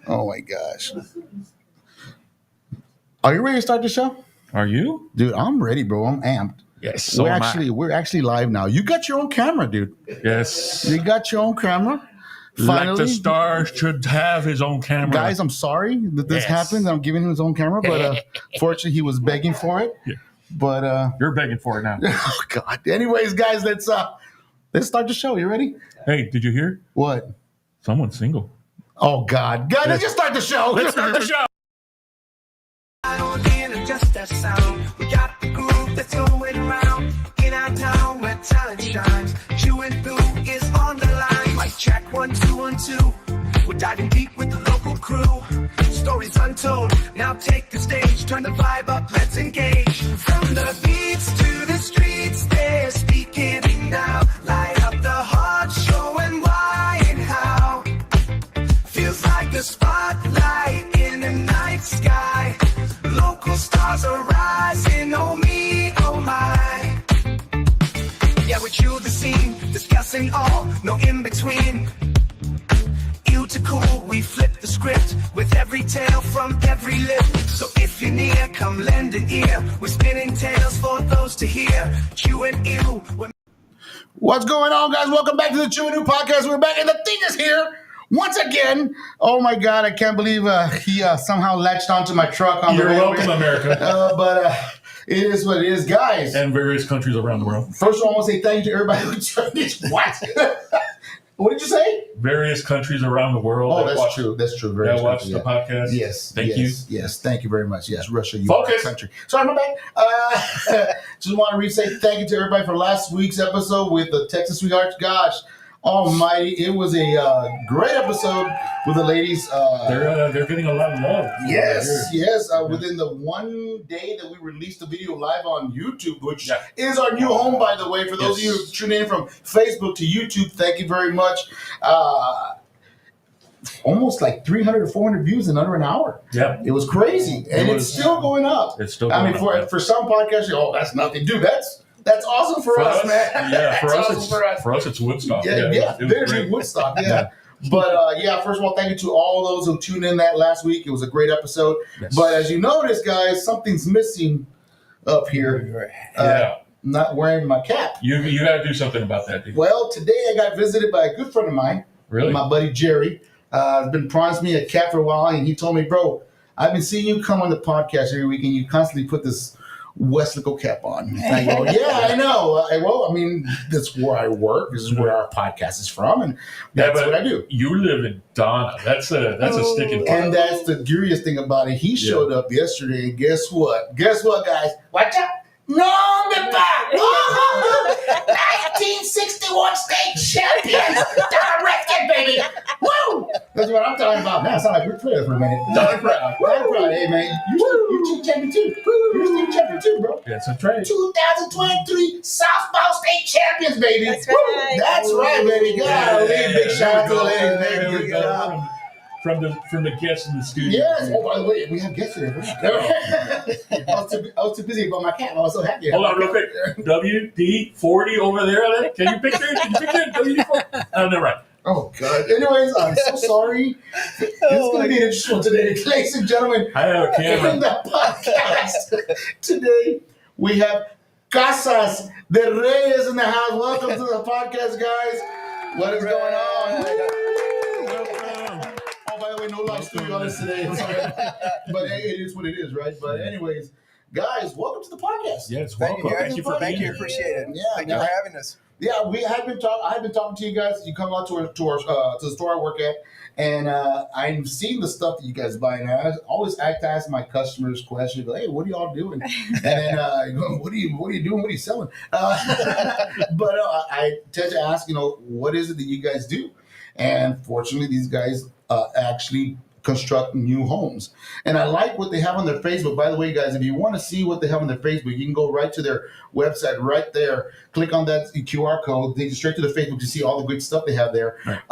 Oh my gosh. Are you ready to start the show? Are you? Dude, I'm ready, bro. I'm amped. Yes. So we're actually live now. You got your own camera, dude. Yes. You got your own camera. Finally. Like the star should have his own camera. Guys, I'm sorry that this happened. I'm giving him his own camera, but fortunately he was begging for it. Yeah. But you're begging for it now. Oh God. Anyways, guys, let's start the show. You ready? Hey, did you hear? What? Someone's single. Oh God. God, let's just start the show. Let's start the show. I don't hear just that sound. We got the groove that's going around in our town where talent shines. Chewing through is on the line. Mic check 1 2 1 2. We're diving deep with the local crew. Stories untold. Now take the stage. Turn the vibe up. Let's engage. From the beats to the streets, they're speaking now. Light up the heart, showing why and how. Feels like the spotlight in the night sky. Local stars are rising, oh me, oh my. Yeah, we chew the scene, discussing all, no in between. Ew to cool, we flip the script with every tale from every lip. So if you're near, come lend an ear. We're spinning tales for those to hear. Chew and ew. What's going on, guys? Welcome back to the Chew and Ew podcast. We're back, and the thing is here. Once again, oh my God, I can't believe he somehow latched onto my truck on You're the way. welcome, America. But it is what it is, guys. And various countries around the world. First of all, I want to say thank you to everybody who joined this. What? What did you say? Various countries around the world. Oh, that's true. That's true. That watch the podcast. Yes. Thank you. Yes. Thank you very much. Yes. Russia, you Focus. are a country. Sorry, my bad. Just want to say thank you to everybody for last week's episode with the Texas Sweethearts. Gosh. Almighty, it was a great episode with the ladies. They're getting a lot of love. Yes. Within the one day that we released the video live on YouTube, which is our new home, by the way. For those of you who tune in from Facebook to YouTube, thank you very much. Almost like 300 or 400 views in under an hour. Yeah, it was crazy, and it's still going up. It's still going up. For some podcasts, that's nothing, dude. That's awesome for us, man. Yeah, for us, it's Woodstock. There's Woodstock. Yeah. But first of all, thank you to all those who tuned in that last week. It was a great episode. Yes. But as you notice, guys, something's missing up here. Not wearing my cap. You got to do something about that, dude. Well, today I got visited by a good friend of mine. Really? My buddy Jerry. Been promising me a cap for a while, and he told me, bro, I've been seeing you come on the podcast every week, and you constantly put this Westlaco cap on. And I go, yeah, I know. That's where I work. This is where our podcast is from, and that's what I do. You live in Donna. That's a sticking point. And that's the curious thing about it. He showed up yesterday, and guess what? Guess what, guys? Watch out. No, I'm back. 1961 state champions. Directed, baby. Woo! That's what I'm talking about. Man, I sound like Ric Flair for a minute. I'm proud. Hey, man. You're state champion too. You're state champion too, bro. That's right. 2023 softball state champions, baby. That's right. That's right, baby. God, big shout out to the ladies, baby. From the guests in the studio. Yes. Oh, by the way, we have guests today. I was too busy about my cat. I was so happy. Hold on, real quick. WD-40 over there. Can you picture it? WD-40? Oh, no, right. Oh, God. Anyways, I'm so sorry. This is going to be interesting one today. Ladies and gentlemen, I have a camera. In the podcast today, we have Casas De Reyes in the house. Welcome to the podcast, guys. What is going on? By the way, no live studio on us today. But hey, it is what it is, right? But anyways, guys, welcome to the podcast. Yes, welcome. Thank you. Appreciate it. Yeah, thank you for having us. Yeah, I've been talking to you guys. You come out to the store I work at, and I'm seeing the stuff that you guys buy. And I always ask my customers questions. Like, hey, what are y'all doing? And then what are you doing? What are you selling? But I tend to ask, what is it that you guys do? And fortunately, these guys actually construct new homes. And I like what they have on their Facebook. By the way, guys, if you want to see what they have on their Facebook, you can go right to their website right there. Click on that QR code. Take you straight to the Facebook to see all the good stuff they have there. Right.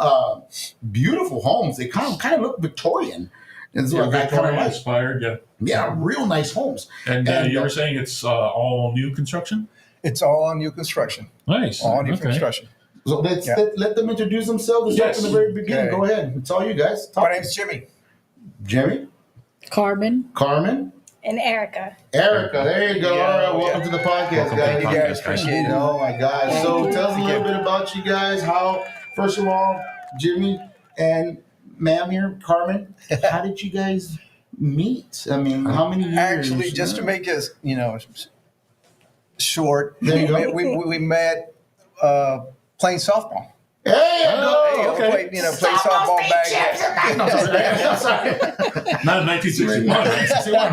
Beautiful homes. They kind of look Victorian. And so Victorian inspired, yeah. Yeah, real nice homes. And you were saying it's all new construction? It's all new construction. Nice. All new construction. So let them introduce themselves. From the very beginning. Okay. Go ahead. It's all you guys. My name's Jimmy. Jimmy, Carmen. Carmen, And Erica. Erica. There you go. Yeah, All right, welcome yeah. to the podcast, Welcome to guys. the You guys podcast, appreciate it. Oh my God! Thank So you. tell us a little bit about you guys. How, first of all, Jimmy and ma'am here, Carmen, how did you guys meet? I mean, how many years? Actually, just to make it, short, There you go. we met playing softball. Hey, Oh, go. okay. Play softball back. No, I'm sorry. Not in 1961. No,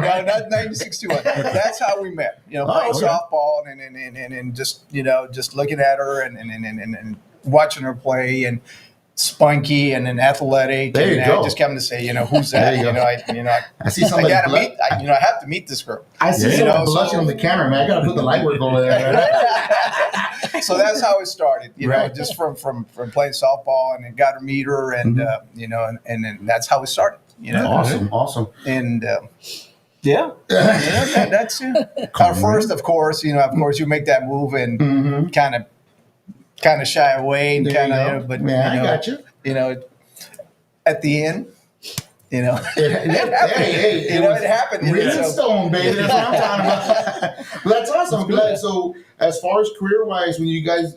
not 1961. That's how we met. Playing okay. softball and just just looking at her and watching her play and spunky and athletic. There you and go. I just come to say, who's that? There you go. I see I somebody. gotta meet. I have to meet this girl. I see Yeah. someone blushing on the camera, man. I gotta put the light work over there. So that's how it started, Right. just from playing softball and then got to meet her and, and then that's how it started, Awesome. And, that's it. First, of course, you make that move and Mm-hmm. kind of shy away and There you go. but, Yeah, I got you. At the end, Hey, it happened. Written So- stone, baby. That's what I'm talking about. Well, that's awesome. I'm glad. So, as far as career-wise, when you guys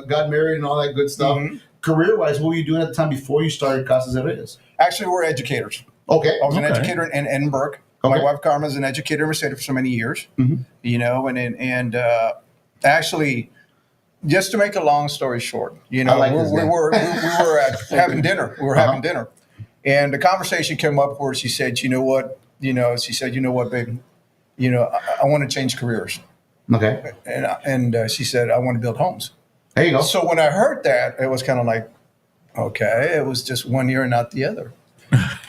got married and all that good stuff, Mhm. career-wise, what were you doing at the time before you started Casas De Reyes? Actually, we're educators. Okay. I was an Okay. educator in Edinburgh. Okay. My wife Carmen is an educator in Mercedes for so many years. Mhm. And actually, just to make a long story short, I like this we guy. were having dinner. We were Uh-huh. having dinner, and the conversation came up where she said, "You know what? She said, you know what, baby? I want to change careers." Okay. And she said, "I want to build homes." There you go. So when I heard that, it was kind of like, okay, it was just one ear and not the other.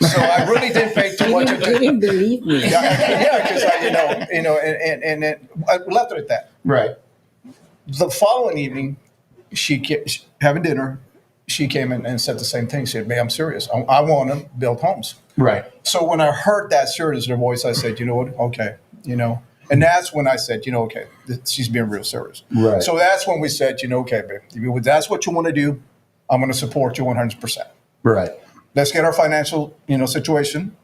So I really didn't pay too much He attention. didn't believe me. Yeah, because and I left it at that. Right. The following evening, having dinner, she came in and said the same thing. She said, "Babe, I'm serious. I want to build homes." Right. So when I heard that seriousness in her voice, I said, "You know what? Okay, And that's when I said, okay, she's being real serious. Right. So that's when we said, okay, babe, if that's what you want to do, I'm going to support you 100%. Right. Let's get our financial, situation,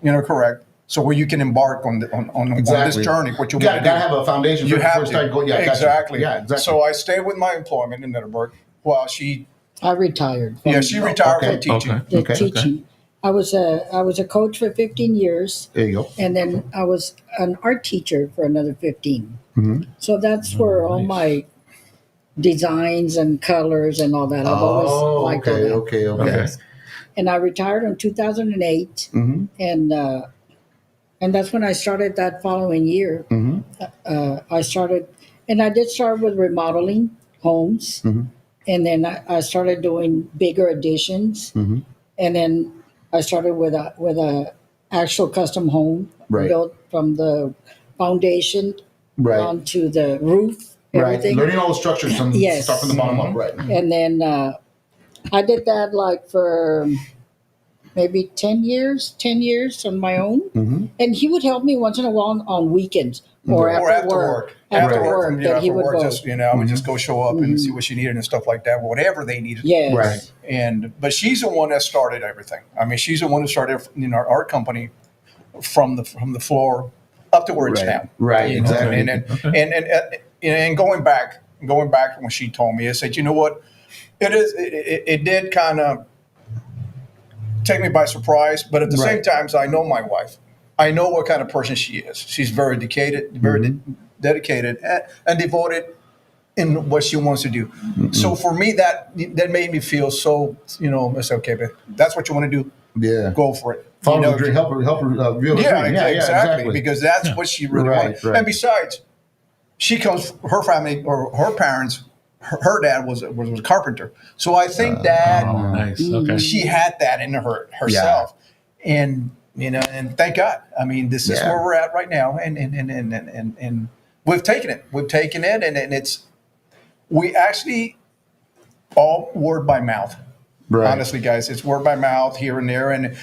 correct. So where you can embark on this journey, what you You want to do. gotta have a foundation You before have you to. start going. Yeah, gotcha. Exactly. Yeah, exactly. So I stayed with my employment in Edinburgh while she I retired. she retired Okay. from teaching. Okay. The Okay. teaching. I was a coach for 15 years, There you go. and then I was an art teacher for another 15. Mhm. So that's where all my designs and colors and all that. I've always liked all that. Okay. Okay. And I retired in 2008, Mm-hmm. and that's when I started that following year. Mm-hmm. I started, and I did start with remodeling homes, Mhm. and then I started doing bigger additions, Mhm. and then I started with a actual custom home Right. built from the foundation Right. onto the roof, Right. everything, Learning all the structures from Yes. start from the bottom up. Right. and then I did that like for maybe 10 years on my own. Mm-hmm. And he would help me once in a while on weekends or Right. after work. After Right. work, that he would go. just I would just go show up and see what she needed and stuff like that, whatever they needed. Yes. Right. But she's the one that started everything. I mean, she's the one who started our art company from the floor up to where it's Right. now. Right. Exactly. And going back when she told me, I said, you know what, it did kind of take me by surprise, but at the same Right. time, I know my wife. I know what kind of person she is. She's very dedicated, dedicated and devoted in what she wants to do. So for me, that made me feel so, I said, okay, babe, that's what you want to do. Yeah. Go for it. Follow the dream. Help her real Yeah, dream. exactly. Because that's what she really Right, wanted. right. And besides, she comes, her family or her parents, her dad was a carpenter. So I think that Oh, nice. Okay. she had that in herself. And and thank God. I mean, this is Yeah. where we're at right now. And we've taken it. And we actually all word by mouth. Right. Honestly, guys, it's word by mouth here and there, and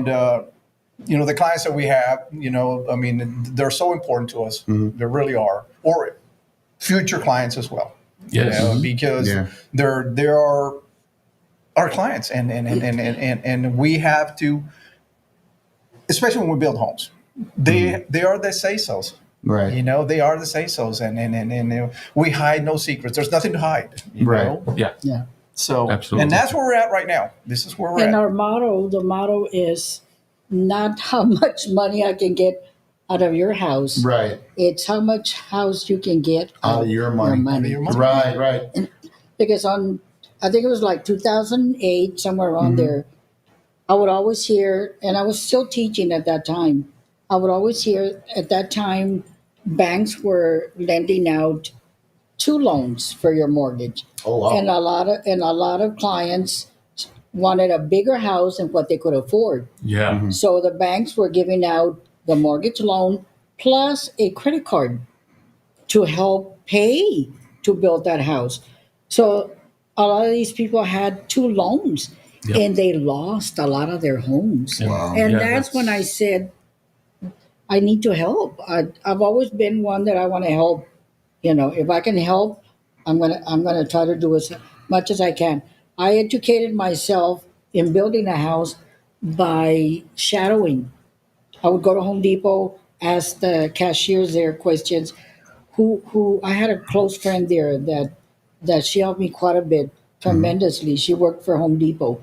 the clients that we have, I mean, they're so important to us. Mm-hmm. They really are, or future clients as well. Yes. Because Yeah. they're our clients, and we have to especially when we build homes, they are the say-sos. Right. You know, they are the say-sos, and we hide no secrets. There's nothing to hide. You Right. know? Yeah. Yeah. So, Absolutely. and that's where we're at right now. This is where we're And at. our motto, the motto is not how much money I can get out of your house. Right. It's how much house you can get Out of your money. Out of your money. Right. Right. Because I think it was like 2008, somewhere around there, I would always hear, and I was still teaching at that time, I would always hear at that time banks were lending out 2 loans for your mortgage. Oh wow. And a lot of clients wanted a bigger house than what they could afford. Yeah. So the banks were giving out the mortgage loan plus a credit card to help pay to build that house. So a lot of these people had 2 loans Yep. and they lost a lot of their homes. Wow. And Yeah, that's when I said, I need to help. I've always been one that I want to help. You know, if I can help, I'm gonna try to do as much as I can. I educated myself in building a house by shadowing. I would go to Home Depot, ask the cashiers there questions. Who I had a close friend there that she helped me quite a bit, tremendously. She worked for Home Depot,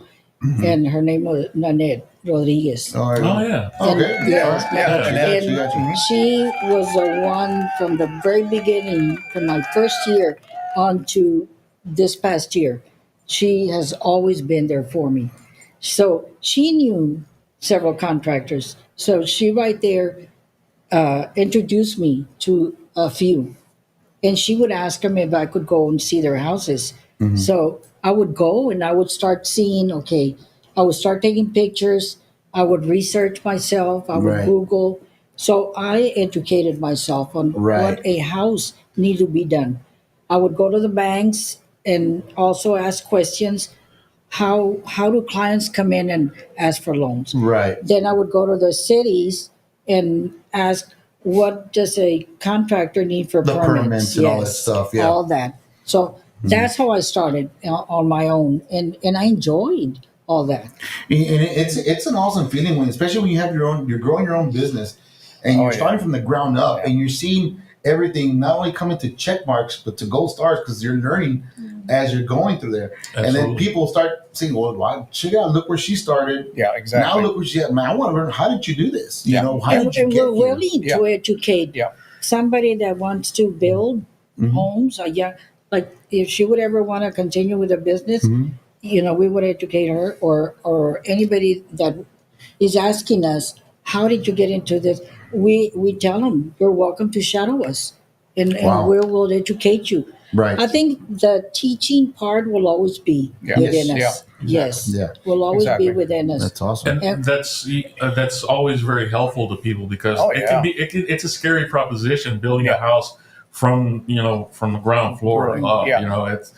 and her name was Nanette Rodriguez. All right. Oh yeah. Okay. And- yes, All right. yeah, Gotcha, and gotcha, gotcha. and she was the one from the very beginning, from my first year on to this past year. She has always been there for me. So she knew several contractors. So she right there introduced me to a few. And she would ask them if I could go and see their houses. So I would go and I would start seeing, okay, I would start taking pictures. I would research myself. I would Right. Google. So I educated myself on Right. what a house need to be done. I would go to the banks and also ask questions. How do clients come in and ask for loans? Right. Then I would go to the cities and ask, what does a contractor need for The permits and all that stuff, yeah. all that. So that's how I started on my own, and I enjoyed all that. And it's an awesome feeling when, especially when you have you're growing your own business, and you're Oh, yeah. starting from the ground up, and you're seeing everything not only coming to check marks but to gold stars because you're learning as you're going through there. And then Absolutely. people start saying, "Well, why, check it out! Look where she started. Yeah, exactly. Now look where she at. Man, I want to learn. How did you do this? Yeah. You know, how And, did you and get we're here?" willing to educate Yeah. somebody that wants to build homes. Like if she would ever want to continue with a business, you know, we would educate her, or anybody that is asking us, how did you get into this? We tell them, you're welcome to shadow us, and Wow. we'll educate you. Right. I think the teaching part will always be Yeah. within Yes. us. Yes, Yeah. will always Exactly. be within us. That's awesome. And that's always very helpful to people because Oh, it yeah. can be it's a scary proposition building a Yeah. house from the ground floor Right. up. Yeah. You know, it's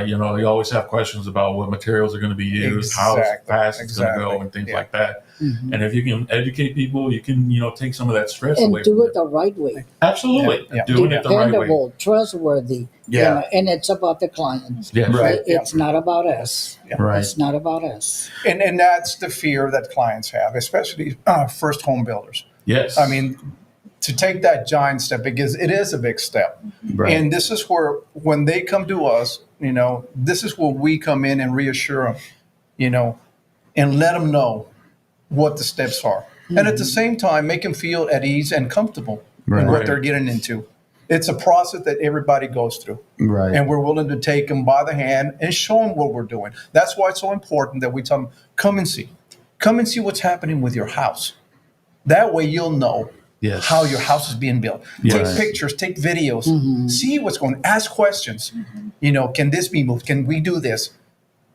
you always have questions about what materials are going to be used, how Exactly. fast it's going to go, Exactly. and things Yeah. like that. Mhm. And if you can educate people, you can take some of that stress And away. do from it the right way. Absolutely, Yeah. doing it the right way. Dependable, trustworthy. Yeah. You know, and it's about the client. Yes. Right. It's not about us. Yeah. Right. It's not about us. And that's the fear that clients have, especially first home builders. Yes. I mean, to take that giant step, because it is a big step. Right. And this is where, when they come to us, this is where we come in and reassure them, and let them know what the steps are. And at the same time, make them feel at ease and comfortable in Right. what they're getting into. It's a process that everybody goes through. Right. And we're willing to take them by the hand and show them what we're doing. That's why it's so important that we tell them, come and see. Come and see what's happening with your house. That way you'll know Yes. how your house is being built. Yes. Take pictures, take videos, see what's going on, ask questions. Can this be moved? Can we do this?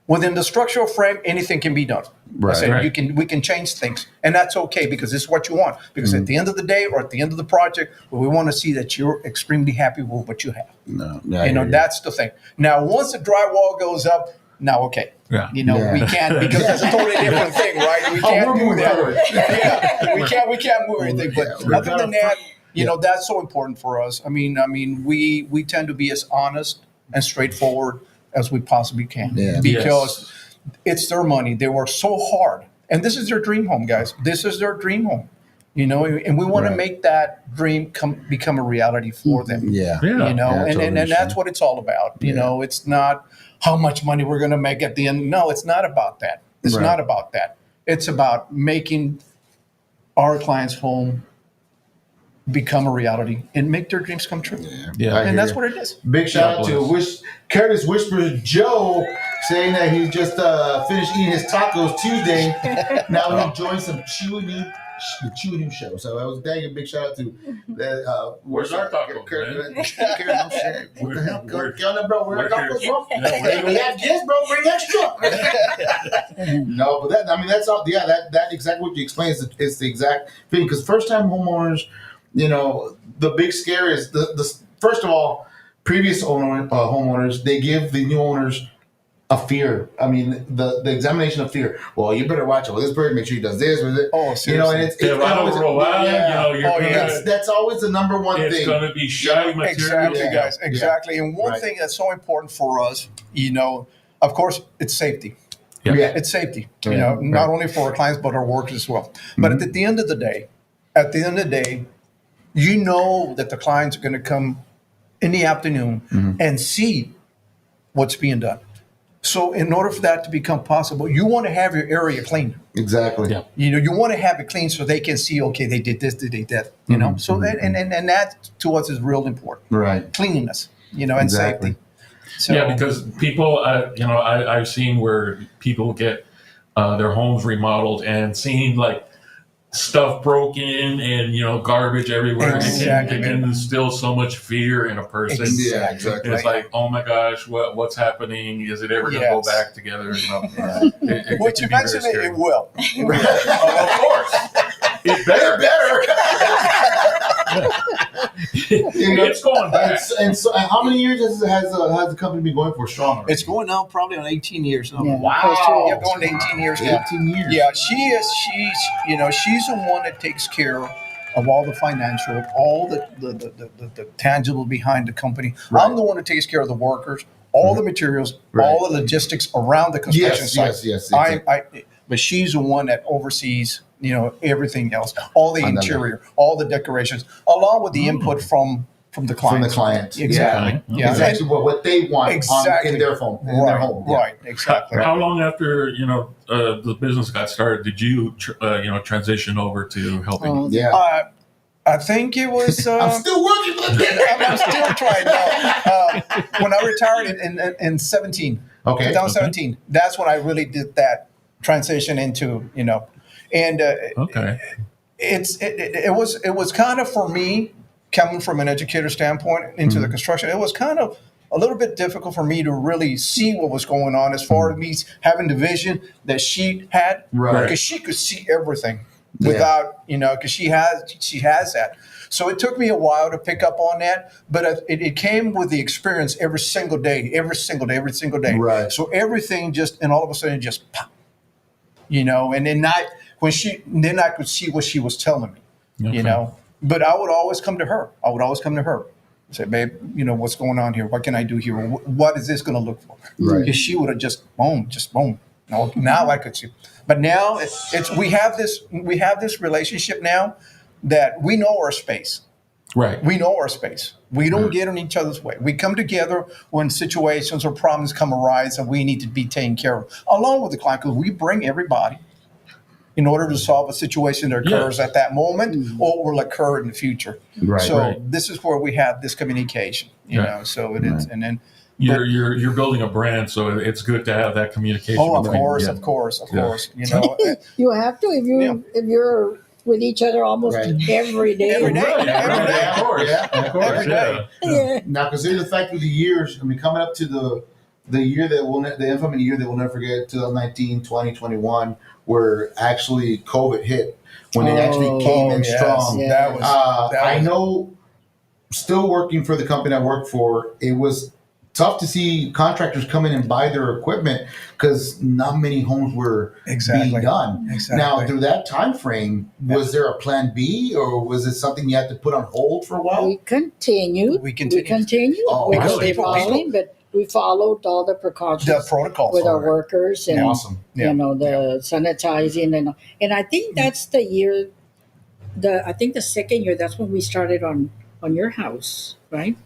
Within the structural frame, anything can be done. Right. I said, Right. we can change things. And that's okay because it's what you want. Because at the end of the day or at the end of the project, we want to see that you're extremely happy with what you have. No. Yeah, I hear you. That's the thing. Now, once the drywall goes up, now, okay. Yeah. Yeah. We can't, because that's a totally different thing, right? We Oh, can't we're do moving that. forward. Yeah, we can't move anything. But Yeah, other than that, that's so important for us. I mean, we tend to be as honest and straightforward as we possibly can. Yeah. Because it's their money. They work so hard And this is their dream home, guys. This is their dream home. You know, and we want to Right. make that dream become a reality for them. Yeah. Yeah. You know, Yeah, I and, totally and that's understand. what it's all about. You know, it's not how much money we're going to make at the end. No, it's not about that. It's Right. not about that. It's about making our clients' home become a reality and make their dreams come true. Yeah. I And hear that's you. what it is. Big shout out God to bless. Curtis Whisper Joe saying that he just finished eating his tacos Tuesday. Now he'll join the Chewy New show. So I was dang a big shout out to that. Where's our tacos, Curtis? What the hell? Where- Get on there, bro. Where's our tacos, bro? Yeah, where- We have kids, bro. Bring extra. No, but that's all. Yeah, that exactly what you explained is the exact thing. Because first time homeowners, you know, the big scare is the first of all, previous homeowners, they give the new owners a fear. I mean, the examination of fear. Well, you better watch it. Well, this bird, make sure he does this. With it. Oh, You know, and seriously. If I don't roll out, you know, you're Oh, gonna, yeah. that's always the number one it's thing. gonna be shiny material. Exactly, Yeah. guys. Exactly. And one Right. thing that's so important for us, you know, of course, it's safety. Yeah. Yeah. It's safety, Right. you know, not Right. Mm-hmm. only for our clients, but our workers as well. But at the end of the day, you know that the clients are going to come in the afternoon Mm-hmm. and see what's being done. So in order for that to become possible, you want to have your area clean. Exactly. Yeah. You know, you want to have it clean so they can see, okay, they did this, they did that, you know. So and that to us is real important. Right. Cleanliness, you know, and Exactly. safety. So, Yeah, because people, you know, I've seen where people get their homes remodeled and seeing like stuff broken and, you know, garbage everywhere. Exactly. It can instill so much fear in a person. Yeah, exactly. It's like, oh my gosh, what's happening? Is it ever going to go Yes. back together? You know, it which can be very eventually scary. it will. Oh, of course. It better. You know, It's going back. and so, how many years has the company been going for strong? It's going now probably on 18 years now. Yeah. Wow. Yeah, going to 18 years now. 18 years. Yeah, she's the one that takes care of all the financial, all the tangible behind the company. Right. I'm the one that takes care of the workers, all the materials, Right. all the logistics around the construction Yes, site. yes. But she's the one that oversees, you know, everything else, all the Another. interior, all the decorations, along with the input from the client. From the client. Exactly. Yeah. Yeah. Exactly what they want Exactly. in their home. In their Right. home. Yeah. Right. Exactly. How long after, you know, the business got started did you, you know, transition over to helping? Oh, Yeah. I think it was. I'm still working for the I'm still trying now. When I retired in 17, Okay. 2017, that's when I really did that transition into, you know, and Okay. it was kind of for me coming from an educator standpoint into the construction. It was kind of a little bit difficult for me to really see what was going on as far as me having the vision that she had, Right. because she could see everything Yeah. without, you know, because she has that. So it took me a while to pick up on that, but it came with the experience every single day. Right. So everything just, and all of a sudden, just pop, you know, and then then I could see what she was telling me, Okay. you know. But I would always come to her. Say, babe, you know, what's going on here? What can I do here? What is this going to look for? Right. Because she would have just boom. Now I could see. But now it's we have this relationship now that we know our space. Right. We know our space. We don't get in each other's way. We come together when situations or problems arise and we need to be taken care of, along with the client, because we bring everybody in order to solve a situation that occurs Yes. at that moment or will occur in the future. Right. So Right. this is where we have this communication, you Right. know. So it is, and then You're building a brand, so it's good to have that communication. of between- course, yeah. of course, Yeah. you know. You have to if you're with each other almost Right. every day. Every day. Right, Every day. of course, Yeah. of course, Every day. yeah. Yeah. Now, consider the fact of the years. I mean, coming up to the year that the infamous year that we'll never forget, 2019, 2021, where actually COVID hit, when it actually came in yes. strong. Yeah. That was. I know, still working for the company I work for, it was tough to see contractors come in and buy their equipment because not many homes were Exactly. being done. Exactly. Now, through that time frame, was there a plan B, or was it something you had to put on hold for a while? We continued. We continued. Oh, with really? the remodeling, but we followed all the precautions The protocols with our are- workers and Awesome. Yeah. the sanitizing and I think that's the year. I think the second year, that's when we started on your house, right?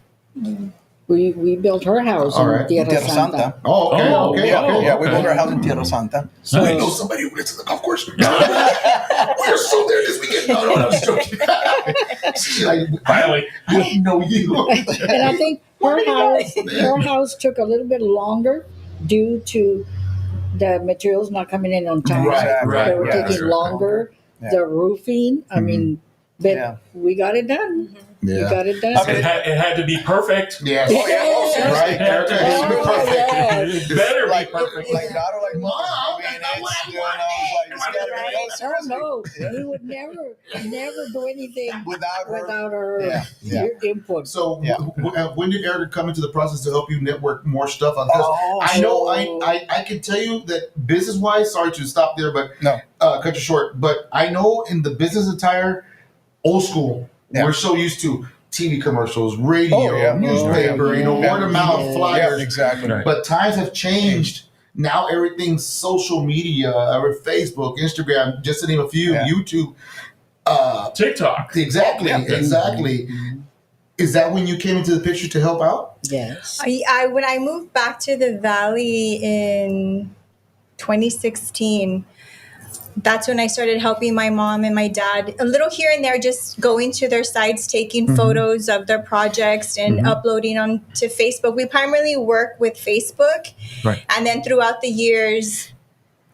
We built her house All in right. Tierra Tierra Santa. Santa. Oh, okay, Oh, okay, Yeah, okay. yeah, we okay. built our house in Tierra Santa. So, I know somebody who lives in the golf course. We're so there this weekend. No, I'm just joking. She's like, Finally. I don't know you. and I think her house took a little bit longer due to the materials not coming in on time. Right, right, They were right, taking right. longer. Yeah. The roofing, I mean, but Yeah. we got it done. We Yeah. got it done. I mean, It had to be perfect. Yes. Oh, yeah. Oh, seriously. Right, Erica, it has to be Oh, perfect. yes. It better like, be perfect. like daughter, like mom. Mom, I mean, that's not what it's, I you know, it's like, it's gotta be, I no, don't seriously. know. He would never do anything Without her. without her Yeah. input. So, Yeah. when did Erica come into the process to help you network more stuff? Because Oh, I know so- I can tell you that business wise. Sorry to stop there, but No. cut you short. But I know in the business attire, old school, Yeah. we're so used to TV commercials, radio, Oh, yeah. newspaper, Oh, yeah. word of mouth Yeah. flyers. Yeah, exactly. Right. But times have changed. Now everything's social media, or Facebook, Instagram, just to name a few, Yeah. YouTube. TikTok. Exactly, Yeah. exactly. Is that when you came into the picture to help out? Yes. I when I moved back to the valley in 2016, that's when I started helping my mom and my dad a little here and there, just going to their sites, taking photos of their projects and uploading onto Facebook. We primarily work with Facebook. Right. And then throughout the years,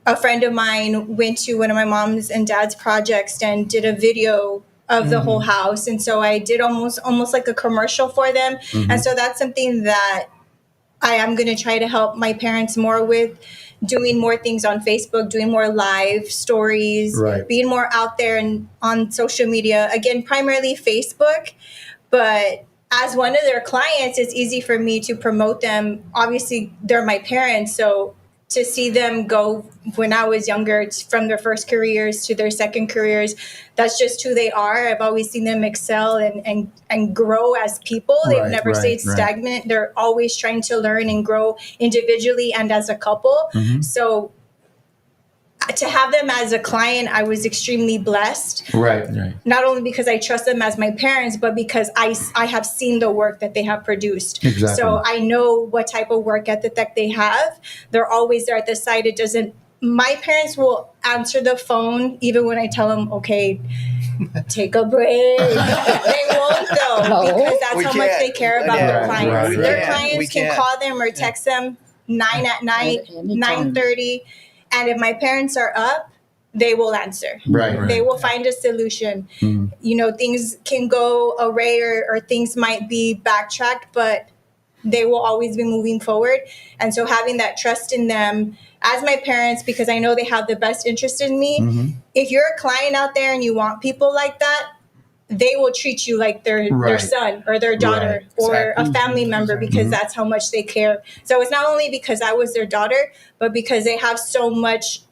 a friend of mine went to one of my mom's and dad's projects and did a video of the whole house. And so I did almost like a commercial for them. And so that's something that I am going to try to help my parents more with, doing more things on Facebook, doing more live stories, Right. being more out there and on social media. Again, primarily Facebook, but as one of their clients, it's easy for me to promote them. Obviously, they're my parents, so to see them go when I was younger, from their first careers to their second careers, that's just who they are. I've always seen them excel and grow as people. They've Right, never right, stayed right. stagnant. They're always trying to learn and grow individually and as a couple. So to have them as a client, I was extremely blessed. Right. Right. Not only because I trust them as my parents, but because I have seen the work that they have produced. Exactly. So I know what type of work ethic that they have. They're always there at the side. It doesn't. My parents will answer the phone even when I tell them, okay, take a break. They won't though, No. because that's We how much can't. they care about Yeah, their right, clients. right, Their right. We clients can can't. call them or text them 9 at night, Anytime. 9:30, and if my parents are up, they will answer. Right. Right. They will find a solution. You know, things can go awry or things might be backtracked, but they will always be moving forward. And so having that trust in them as my parents, because I know they have the best interest in me. If you're a client out there and you want people like that, they will treat you like their Right. son or their daughter Right. or Exactly. a family member, because that's how much they care. So it's not only because I was their daughter, but because they have so much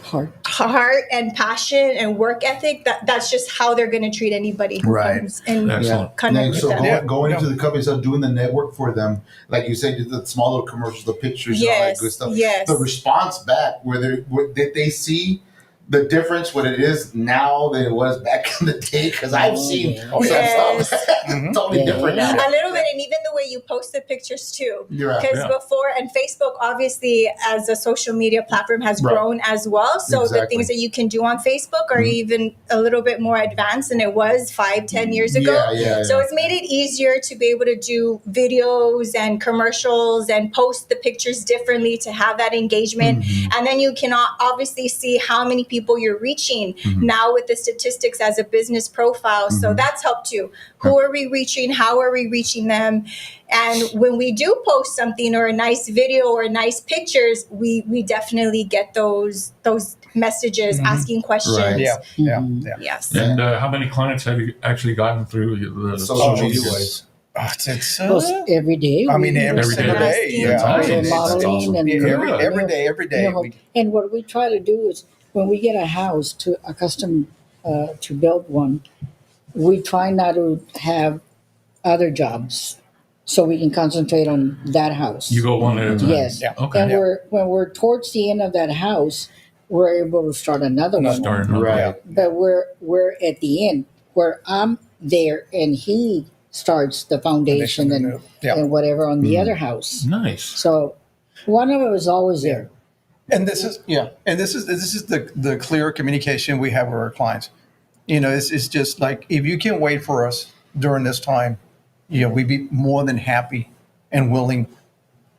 heart and passion and work ethic, that's just how they're going to treat anybody who Right. comes and Excellent. connect And with so them. going Yeah. into the company, so doing the network for them, like you said, the small little commercials, the pictures, and all that Yes, good stuff. yes. The response back, did they see the difference what it is now than it was back in the day? Because I've seen yeah. some Yes. stuff totally Yeah. different now. A little bit, and even the way you post the pictures too. You're right. Because Yeah. before, and Facebook obviously as a social media platform has Right. grown as well. So the Exactly. things that you can do on Facebook are even a little bit more advanced than it was 5-10 years ago. Yeah. So it's made it easier to be able to do videos and commercials and post the pictures differently to have that engagement. And then you can obviously see how many people you're reaching now with the statistics as a business profile. So that's helped too. Who are we reaching? How are we reaching them? And when we do post something or a nice video or nice pictures, we definitely get those messages asking questions. Right. Yeah. Yes. And how many clients have you actually gotten through the Social social media media? wise. It's Well, every day. I mean, every Every single day. day. Yeah. Yeah. I Nice. mean, it's- That's modeling awesome. and Yeah, every day, every day. You know, We- and what we try to do is when we get a house a custom to build one, we try not to have other jobs so we can concentrate on that house. You go one at a time. Yes. Yeah. Okay. And when we're towards the end of that house, we're able to start another one. Start another. Right. But we're at the end where I'm there and he starts the foundation and, Yeah. and whatever on the other house. Nice. So one of them is always there. And this is the clear communication we have with our clients. It's just like, if you can wait for us during this time, we'd be more than happy and willing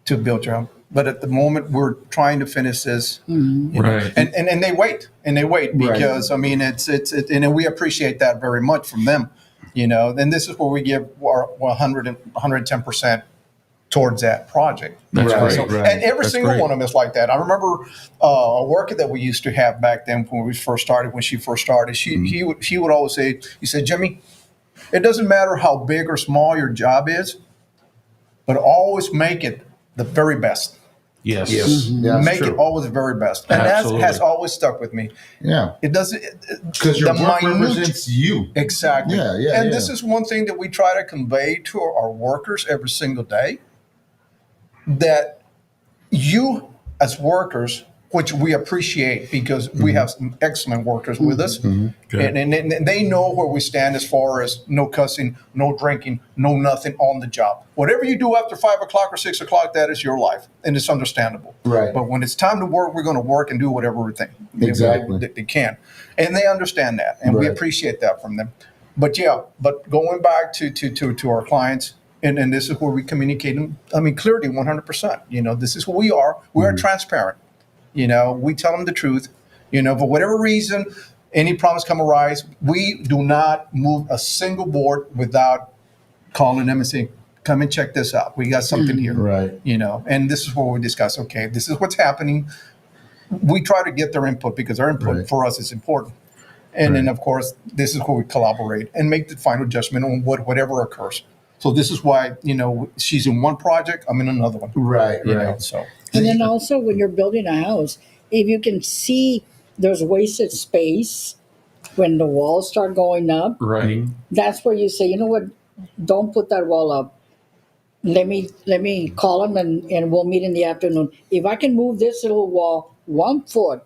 to build your home. But at the moment, we're trying to finish this, Right. and they wait because I mean it's and we appreciate that very much from them, And this is where we give our 110% towards that project. That's Right. great. So, Right. and every That's single great. one of them is like that. I remember a worker that we used to have back then when we first started. When she first started, she would always say, "He said, Jimmy, it doesn't matter how big or small your job is, but always make it the very best. Yes. Yes. Yeah, that's Make true. it always very best." And that Absolutely. has always stuck with me. Yeah. It doesn't Because your the work minute- represents you. Exactly. Yeah, yeah, And yeah. this is one thing that we try to convey to our workers every single day, that you as workers, which we appreciate because we have some excellent workers with us, Good. and they know where we stand as far as no cussing, no drinking, no nothing on the job. Whatever you do after 5 o'clock or 6 o'clock, that is your life, and it's understandable. Right. But when it's time to work, we're going to work and do whatever we think Exactly. they can, and they understand that, and we Right. appreciate that from them. But going back to our clients, and this is where we communicate them. I mean, clearly, 100%. This is who we are. We are transparent. We tell them the truth. For whatever reason, any problems arise, we do not move a single board without calling them and saying, "Come and check this out. We got something here." Right. And this is where we discuss. Okay, this is what's happening. We try to get their input because their input Right. for us is important. And then, of course, this is where we collaborate and make the final judgment on whatever occurs. So this is why, she's in one project, I'm in another one. Right. you know, Right. So And then also when you're building a house, if you can see there's wasted space when the walls start going up, Right. that's where you say, you know what, don't put that wall up. Let me call them and we'll meet in the afternoon. If I can move this little wall 1 foot,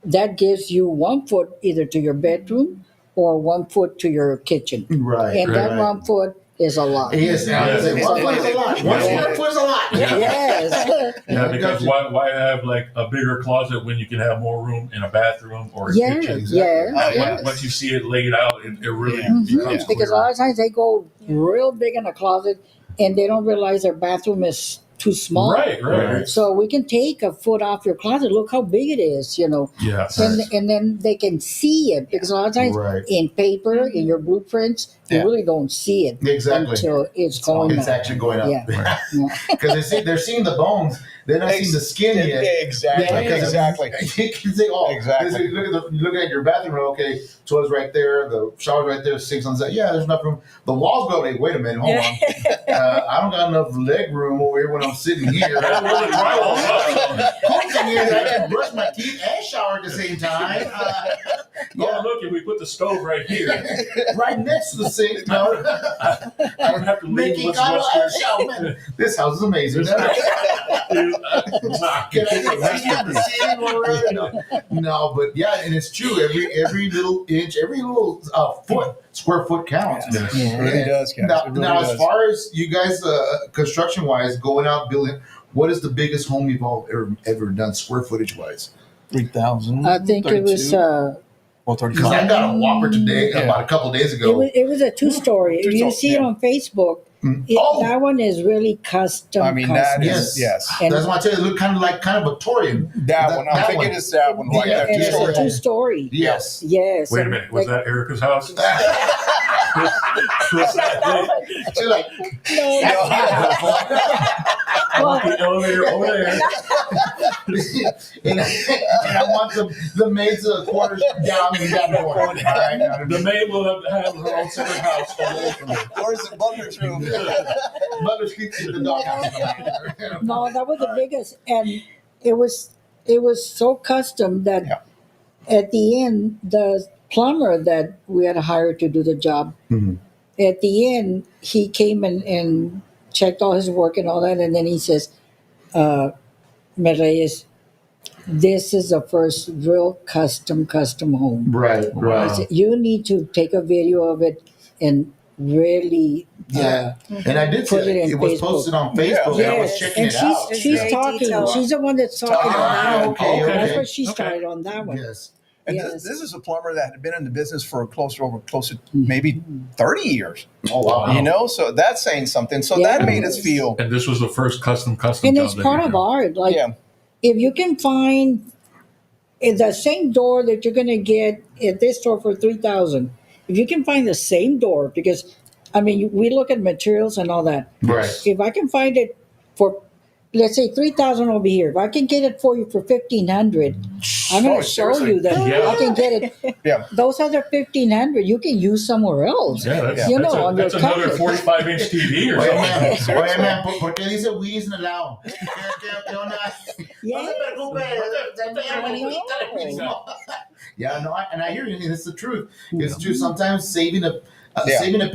that gives you 1 foot either to your bedroom or 1 foot to your kitchen. Right. And that right. 1 foot is a lot. Yes. Yes. One foot is a lot. One Yeah. foot is a lot. Yes. Yeah, because why have like a bigger closet when you can have more room in a bathroom or a Yeah, kitchen? yeah, When- Once you see it laid out, it really Yeah. becomes Because a clear. lot of times they go real big in a closet and they don't realize their bathroom is too small. Right. So we can take a foot off your closet. Look how big it is, Yes. And then they can see it because a lot of times Right. in paper, in your blueprints, you Yeah. really don't see it Exactly. until it's going It's up. actually going up. Yeah. Yeah. Because they're seeing the bones. They're not seeing the skin yet. Exactly. Yeah, Exactly. You can say, "Oh, Exactly. this is- you look at your bathroom. Okay, toilet's right there. The shower's right there. Sinks on the side. Yeah, there's enough room. The walls go. Like, wait a minute, hold on. I don't got enough leg room over here when I'm sitting here. Cool thing is, I can brush my teeth and shower at the same time. Oh, look, if we put the stove right here, Right next to the sink. No, I don't have to leave making what's out and what's shower. Man, this house is amazing. Can Can I get the ceiling already? No, but yeah, and it's true. Every little inch, every little square foot counts. Yes. It really does, guys. Now, It really now does. as far as you guys, construction wise, going out building, what is the biggest home you've all ever done, square footage wise? 3,000. I think it was Well, Because 35. I got a Whopper today, Yeah. about a couple days ago. it was a 2-story. If you Two-story, see it yeah. on Facebook, Oh! that one is really custom. I mean, that custom. is, yes. And- That's why I tell you, it looked kind of Victorian. That one. I'm that thinking one. it's that one right Yeah, there. and it's Two-story a home. 2-story. Yes. Yes. Wait a and minute, was like- that Erica's house? She's like, I want the elevator over there. and I want the maids of the quarters down in that corner. All right. The maid will have her own separate house away from it. Where's the butler's room? Mother sleeps in the doghouse. No, that was the biggest, and it was so custom that Yeah. at the end, the plumber that we had hired to do the job, at the end, he came and checked all his work and all that, and then he says, Reyes, this is the first real custom home. Right, Wow. right. I said, you need to take a video of it and really Yeah. And I did see put it in it was Facebook. posted on Facebook, and I was Yes. checking and it out. It's she's very talking. detailed. She's the one that's talking on that one. Okay, That's okay. what she Okay. started on that one. Yes. And Yes. this is a plumber that had been in the business for close to maybe 30 years. Oh wow. You know, so that's saying something. So that made us feel, And this was the first custom And job it's that part you of did. art. Like yeah, if you can find the same door that you're gonna get at this store for 3,000, if you can find the same door, because I mean we look at materials and all that. Right. If I can find it for, let's say 3,000 over here, if I can get it for you for 1,500, I'm going Oh, to show seriously? you that Yeah. I can get it. yeah. Those other 1,500 you can use somewhere else. Yeah, that's, You that's, know, on your that's another cabinet. 45-inch TV or Oye, something. man, oye, man, ¿por qué dice Luis en el lado? ¿Qué onda? Yeah. No se preocupe. Yeah, no, and I hear you. It's the truth. It's true. Sometimes saving a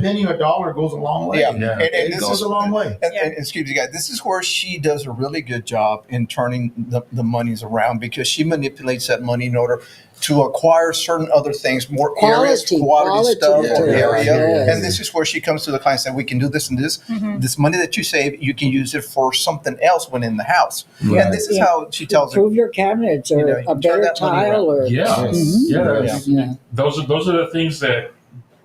penny or a dollar goes a long way. Yeah. Yeah. It this goes is a long way. And excuse me, guys. This is where she does a really good job in turning the monies around, because she manipulates that money in order to acquire certain other things, more Quality stuff, yeah, or yeah, area. yes. And this is where she comes to the client and says, "We can do this and this. This money that you save, you can use it for something else when in the house." Right. And this is Yeah. how she tells them. Improve your cabinets or You know, you a can turn better that money tile or Yeah. Yes. Yeah. Yes. Yeah. Those are the things that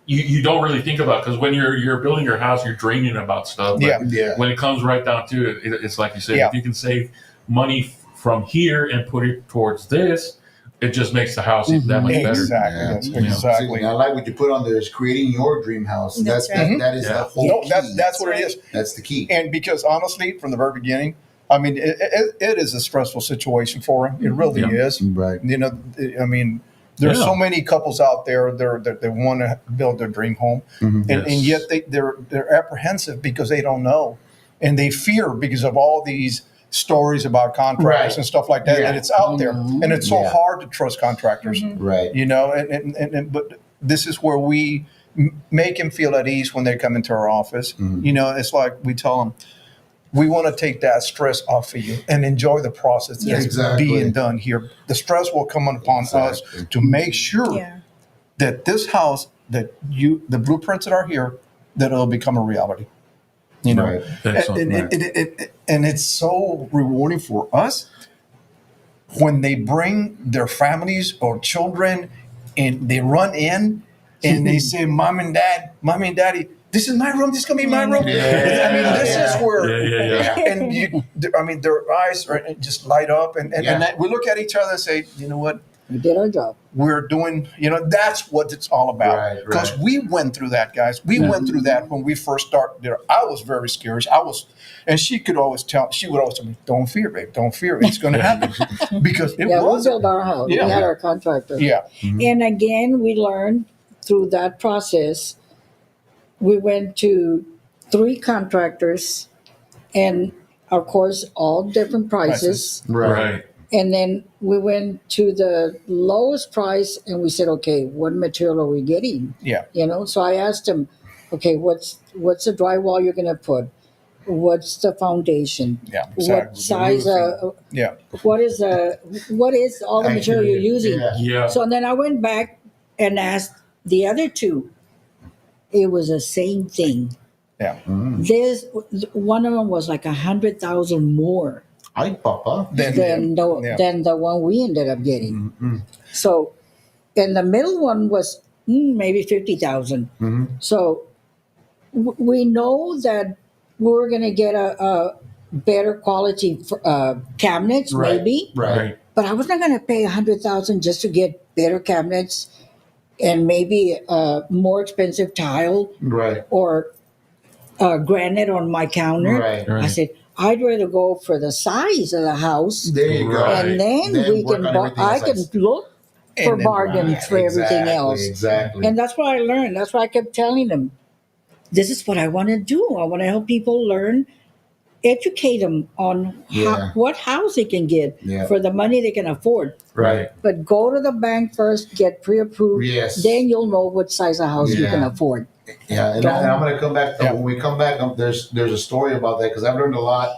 you don't really think about, because when you're building your house, you're dreaming about stuff. But Yeah. Yeah. when it comes right down to it, it's like you said, Yeah. if you can save money from here and put it towards this, it just makes the house that much better. Exactly. Yeah. Yes, Yeah. exactly. See, I like what you put on there is creating your dream house. That's That right. that is Yeah. the whole No, key. that's what it is. That's the key. And because honestly, from the very beginning, I mean, it is a stressful situation for him. It really Yeah. is. Right. You know, I mean, there's Yeah. so many couples out there that they want to build their dream home, and yet they're apprehensive because they don't know, and they fear because of all these stories about contractors Right. and stuff like that. Yeah. And it's out there, and it's so Yeah. hard to trust contractors. Right. You know, and but this is where we make them feel at ease when they come into our office. You know, it's like we tell them, we want to take that stress off of you and enjoy the process that's Exactly. being done here. The stress will come upon us Exactly. to make sure Yeah. that this house, the blueprints that are here, that it'll become a reality. You know, Right. Excellent. and it's so rewarding for us when they bring their families or children and they run in and they say, "Mom and Daddy, this is my room. This is gonna be my room." Yeah. I mean, this is where, Yeah. and I mean, their eyes just light up, and Yeah. we look at each other and say, "You know what? we did our job. We're doing." You know, that's what it's all about. Right, Because right. we went through that, guys. We went through that when we first started there. I was very scared. And she would always tell me, "Don't fear, babe. Don't fear. It's going to happen." Because it Yeah, we was. built our house. Yeah. We had our contractor. Yeah. And again, we learned through that process. We went to 3 contractors, and of course, all different prices. Right. And then we went to the lowest price, and we said, "Okay, what material are we getting?" Yeah. You know. So I asked him, "Okay, what's the drywall you're going to put? What's the foundation? Yeah. Exactly. What size? Yeah. What is all the material you're using?" Yeah. Yeah. So then I went back and asked the other 2. It was the same thing. Yeah. This one of them was like 100,000 more Ay, papa. than the one we ended up getting. So, and the middle one was maybe 50,000. So we know that we're going to get a better quality cabinets, Right. maybe. Right. But I was not going to pay 100,000 just to get better cabinets and maybe a more expensive tile Right. or granite on my counter. Right. Right. I said I'd rather go for the size of the house, There you go. Right. and then we work can. on everything I else. can look for And then- bargains for everything else, Exactly. and that's what I learned. That's why I kept telling them, "This is what I want to do. I want to help people learn." Educate them on Yeah. what house they can get Yeah. for the money they can afford. Right. But go to the bank first, get pre-approved. Yes. Then you'll know what size of house you can Yeah. afford. Yeah, and I'm going to come back. When we come back, there's a story about that because I've learned a lot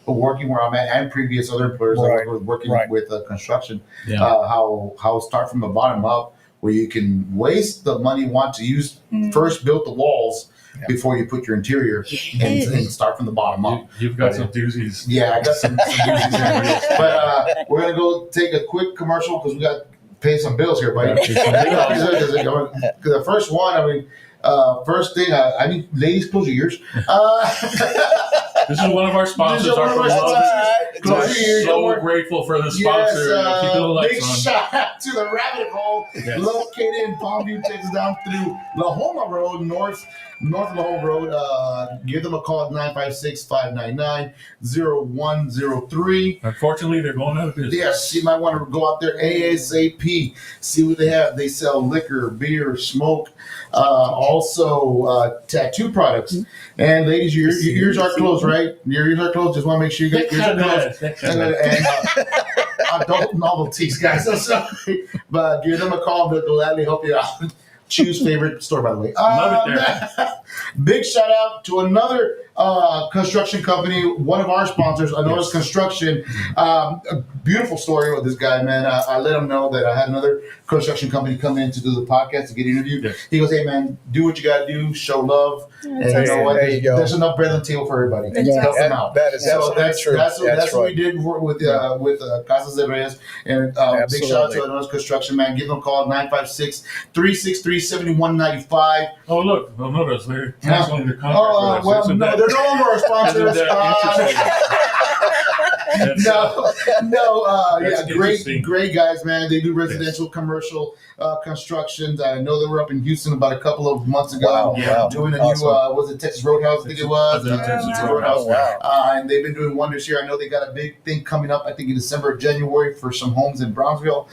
working where I'm at and previous other employers I work with, working with construction. Yeah. How start from the bottom up, where you can waste the money you want to use. First, build the walls before you put your interior, and start from the bottom up. You've got some doozies. Yeah, I got some doozies here. But we're going to go take a quick commercial because we got to pay some bills here, buddy. The first one, I mean. First thing, I mean, ladies, close your ears. This is one of our sponsors. So grateful for the sponsor. Yes, keep the lights big on. shout out to the Rabbit Hole, located in Palmview, Texas, down through La Homa Road, north of La Homa Road. Give them a call at 956-599-0103. Unfortunately, they're going out of business. Yes, you might want to go out there ASAP, see what they have. They sell liquor, beer, smoke, also tattoo products. And ladies, your ears are closed, right? Your ears are closed. Just want to make sure you get your ears are closed. And adult novelties, guys. I'm sorry. But give them a call. They'll gladly help you out. Choose favorite store, by the way. Love it there. Big shout out to another construction company, one of our sponsors, Anota's Construction. A beautiful story with this guy, man. I let him know that I had another construction company come in to do the podcast to get interviewed. Yes. He goes, "Hey, man, do what you got to do, show love, and you know what? There you go. There's enough bread on the table for everybody. Help them out." That is absolutely true. That's what we did with Casas De Reyes. And big shout out to Anota's Construction, man. Give them a call, 956-363-7195. Oh, look. Oh, notice they're canceling their contract. Oh, well, no, they're no longer our sponsors. Great guys, man. They do residential, commercial constructions. I know they were up in Houston about a couple of months ago doing a new, was it Texas Roadhouse? I think it was. Texas Roadhouse. And they've been doing wonders here. I know they got a big thing coming up, I think in December or January, for some homes in Brownsville,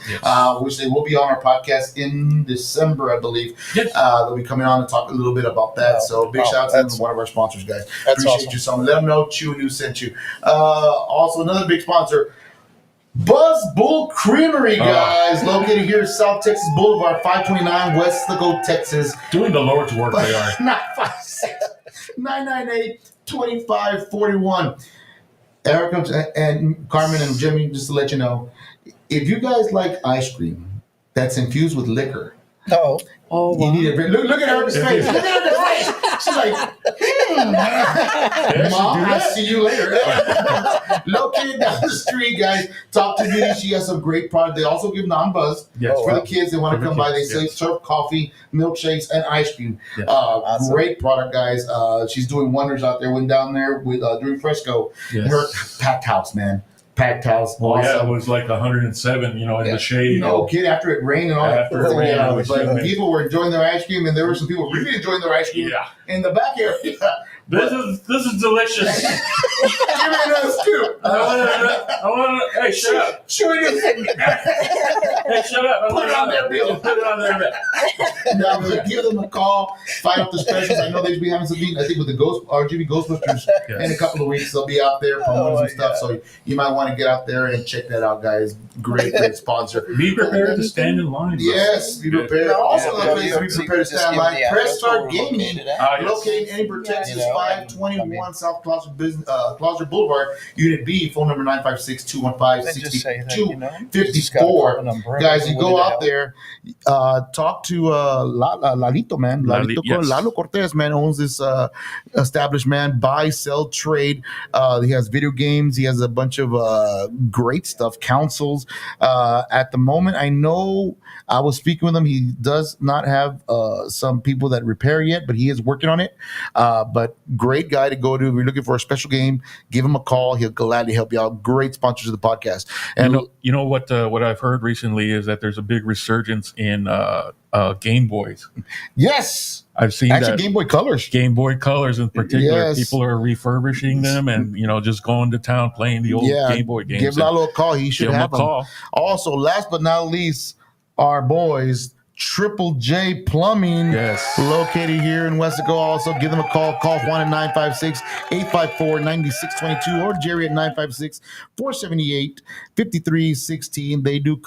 which they will be on our podcast in December, I believe. Yes. They'll be coming on and talk a little bit about that. So big shout out to them, one of our sponsors, guys. Appreciate you so much. Let them know Chew and New sent you. Also, another big sponsor, Buzz Bull Creamery, guys, located here in South Texas Boulevard, 529 West Lago, Texas. Doing the Lord's work, they are. 956-998-2541. Erica and Carmen and Jimmy, just to let you know, if you guys like ice cream that's infused with liquor, you need a look at Erica's face. Look at Erica's face. She's like, Mom, I'll see you later. Located down the street, guys. Talk to Beauty. She has some great product. They also give non-buzz for the kids. They want to come by. They serve coffee, milkshakes, and ice cream. Awesome. Great product, guys. She's doing wonders out there. Went down there with during Fresco. Her packed house, man. Packed house. Well, awesome. It was like 107, in the shade. No kid, after it rained and all that. But people were enjoying their ice cream, and there were some people really enjoying their ice cream in the back area. This is delicious. Give me another scoop. I want to. Hey, shut up. Hey, shut up. Put it on their bill. Put it on their bill. Now, give them a call. Find out the specials. I know they'll be having something, I think, with the RGB Ghostbusters in a couple of weeks. They'll be out there promoting some stuff. So you might want to get out there and check that out, guys. Great sponsor. Be prepared to stand in line. Yes, be prepared. Also, be prepared to stand in line. Press Start Gaming, located in Amber, Texas, 521 South Plaza Boulevard, Unit B. Phone number 956-215-6254. Guys, you go out there, talk to Lalito, man. Lalo Cortez, man, owns this establishment. Buy, sell, trade. He has video games. He has a bunch of great stuff. Councils. At the moment, I know I was speaking with him. He does not have some people that repair yet, but he is working on it. But great guy to go to. If you're looking for a special game, give him a call. He'll gladly help you out. Great sponsors of the podcast. And you know what I've heard recently is that there's a big resurgence in Game Boys. Yes. I've seen that. Game Boy Colors. Game Boy Colors in particular. People are refurbishing them and, just going to town playing the old Game Boy games. Give Lalo a call. He should have them. Also, last but not least, our boys, Triple J Plumbing, Yes. located here in Westaco. Also, give them a call. Call Juan at 956-854-9622 or Jerry at 956-478-5316. They do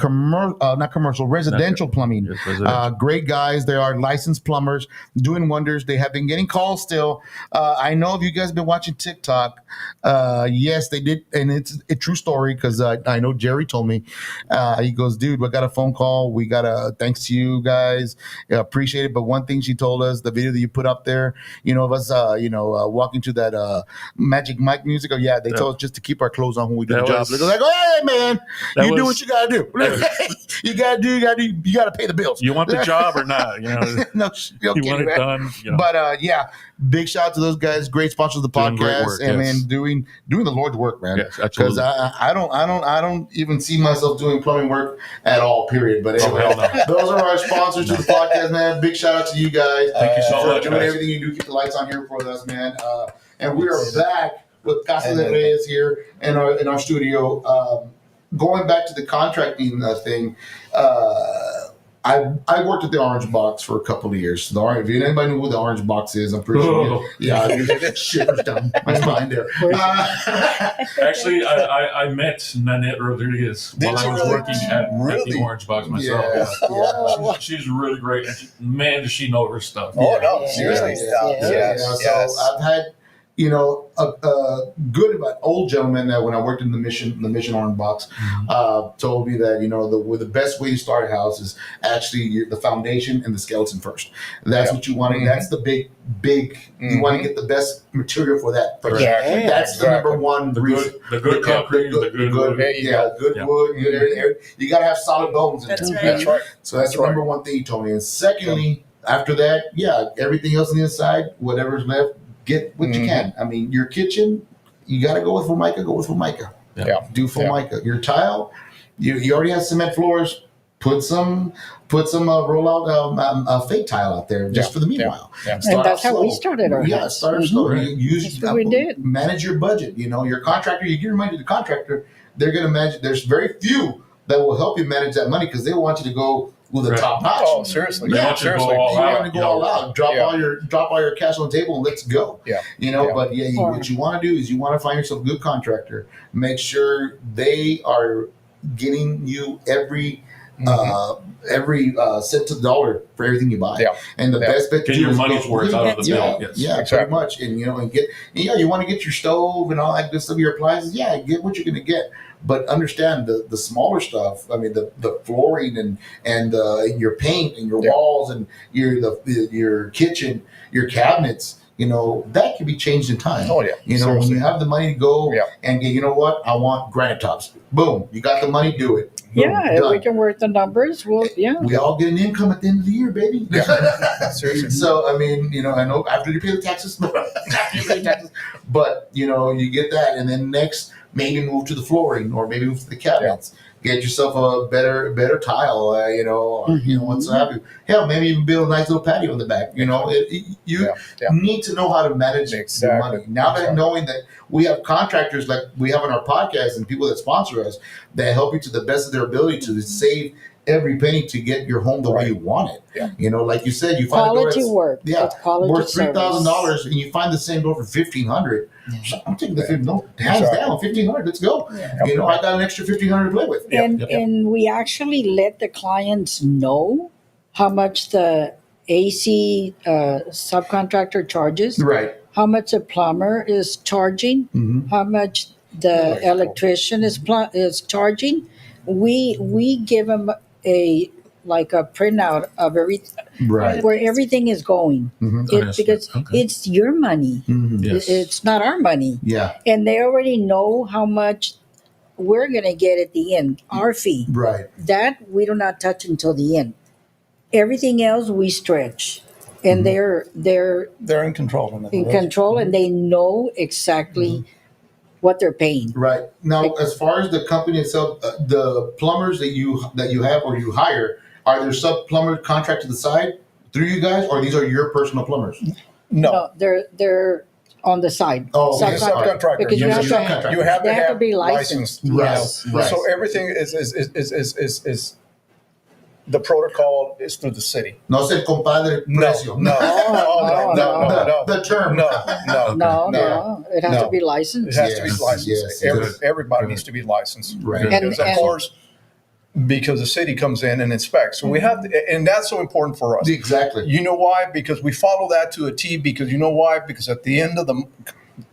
residential plumbing. Yes, residential. Great guys. They are licensed plumbers doing wonders. They have been getting calls still. I know if you guys have been watching TikTok, yes, they did. And it's a true story because I know Jerry told me. He goes, dude, we got a phone call. We got a thanks to you guys. Appreciate it. But one thing she told us, the video that you put up there, of us, walking to that Magic Mike music. Oh, yeah, they told us just to keep our clothes on when we do the job. They're like, oh, hey, man, you do what you got to do. You got to pay the bills. You want the job or not? No, You want it done. But big shout out to those guys. Great sponsors of the Doing great podcast, work, and yes. man, doing the Lord's work, man. Yes, Because absolutely. I don't even see myself doing plumbing work at all. Period. But anyway, hell no. those are our sponsors to the podcast, man. Big shout out to you guys. Thank you so for much, doing guys. everything you do. Keep the lights on here for us, man. And we are back with Casas De Reyes here in our studio. Going back to the contracting thing. I worked at the Orange Box for a couple of years. If anybody knew what the Orange Box is, I'm pretty sure. Yeah, shivers down my spine there. Actually, I met Nanette Rodriguez while I was working at the Orange Box myself. Yeah. She's really great. And man, does she know her stuff. Oh, no, seriously. So I've had, a good about old gentleman that when I worked in the Mission Orange Box, told me that the best way to start a house is actually the foundation and the skeleton first. That's what you want. Mm-hmm. That's the big. You want to get the best material for that first. Exactly. That's the number one reason. The good concrete, the good wood. There you go. Good wood. You got to have solid bones. In That's there. right. That's right. So that's the number one thing he told me. And secondly, after that, everything else on the inside, whatever's left, get what you can. I mean, your kitchen, you got to go with Formica. Go with Formica. Yeah. Do Formica. Your tile, you already have cement floors. Put some roll out fake tile out there just for the meanwhile. Yeah. And that's how we started our house. Start slow. That's what we did. Manage your budget. Your contractor, you give your money to the contractor, they're going to manage. There's very few that will help you manage that money because they want you to go with a top notch. Oh, seriously. They want you to go all You out, want to go all out. Drop all your cash on the table and let's go. Yeah. But what you want to do is you want to find yourself a good contractor. Make sure they are getting you every cent to the dollar for everything you buy. Yeah. And the best bet to Get do your is money's go- worth out of the bill. Yes. Yeah, Exactly. pretty much. And you want to get your stove and all that good stuff, your appliances. Yeah, get what you're going to get. But understand the smaller stuff. I mean, the flooring and your paint and your walls and your kitchen, your cabinets. That can be changed in time. Oh, yeah. When Seriously. you have the money to go and get, I want granite tops. Boom, you got the money, do it. Boom, Yeah, if done. we can work the numbers, We all get an income at the end of the year, baby. Seriously. So I mean, I know after you pay the taxes, but you get that, and then next maybe move to the flooring or maybe move to the cabinets. Get yourself a better tile, what's have you. Hell, maybe even build a nice little patio in the back. You need to know how to manage your money. Now that knowing that we have contractors like we have on our podcast and people that sponsor us that help you to the best of their ability to save every penny to get your home the way you want it. Yeah. Like you said, you find quality a door work. It's quality worth service. $3,000 and you find the same door for $1,500. So I'm taking the hands down, $1,500. Let's go. Yeah. I got an extra $1,500 to play with. And we actually let the clients know how much the AC subcontractor charges, Right. how much a plumber is charging, how much the electrician is charging. We give them a printout of Right. where everything is going. Because Okay. it's your money. Yes. It's not our money. Yeah. And they already know how much we're going to get at the end, our fee. Right. That we do not touch until the end. Everything else we stretch. And they're They're in control. in control and they know exactly what they're paying. Right. Now, as far as the company itself, the plumbers that you have or you hire, are there sub plumbers contract to the side through you guys, or these are your personal plumbers? No. They're on the side. Oh, okay. Subcontractor. Because you have to have, You have they to have to be licensed. Right. Yes. Right. So everything is the protocol is through the city. No se compadre No, precio. no, oh, no, The term. no, no, No, it has No. to be It licensed. has to be Yes, licensed. yes, good. Everybody Good. needs to be licensed. Right. Good. Because, of And- course, because the city comes in and inspects. So we have to, and that's so important for us. Exactly. You know why? Because we follow that to a T. Because you know why? Because at the end of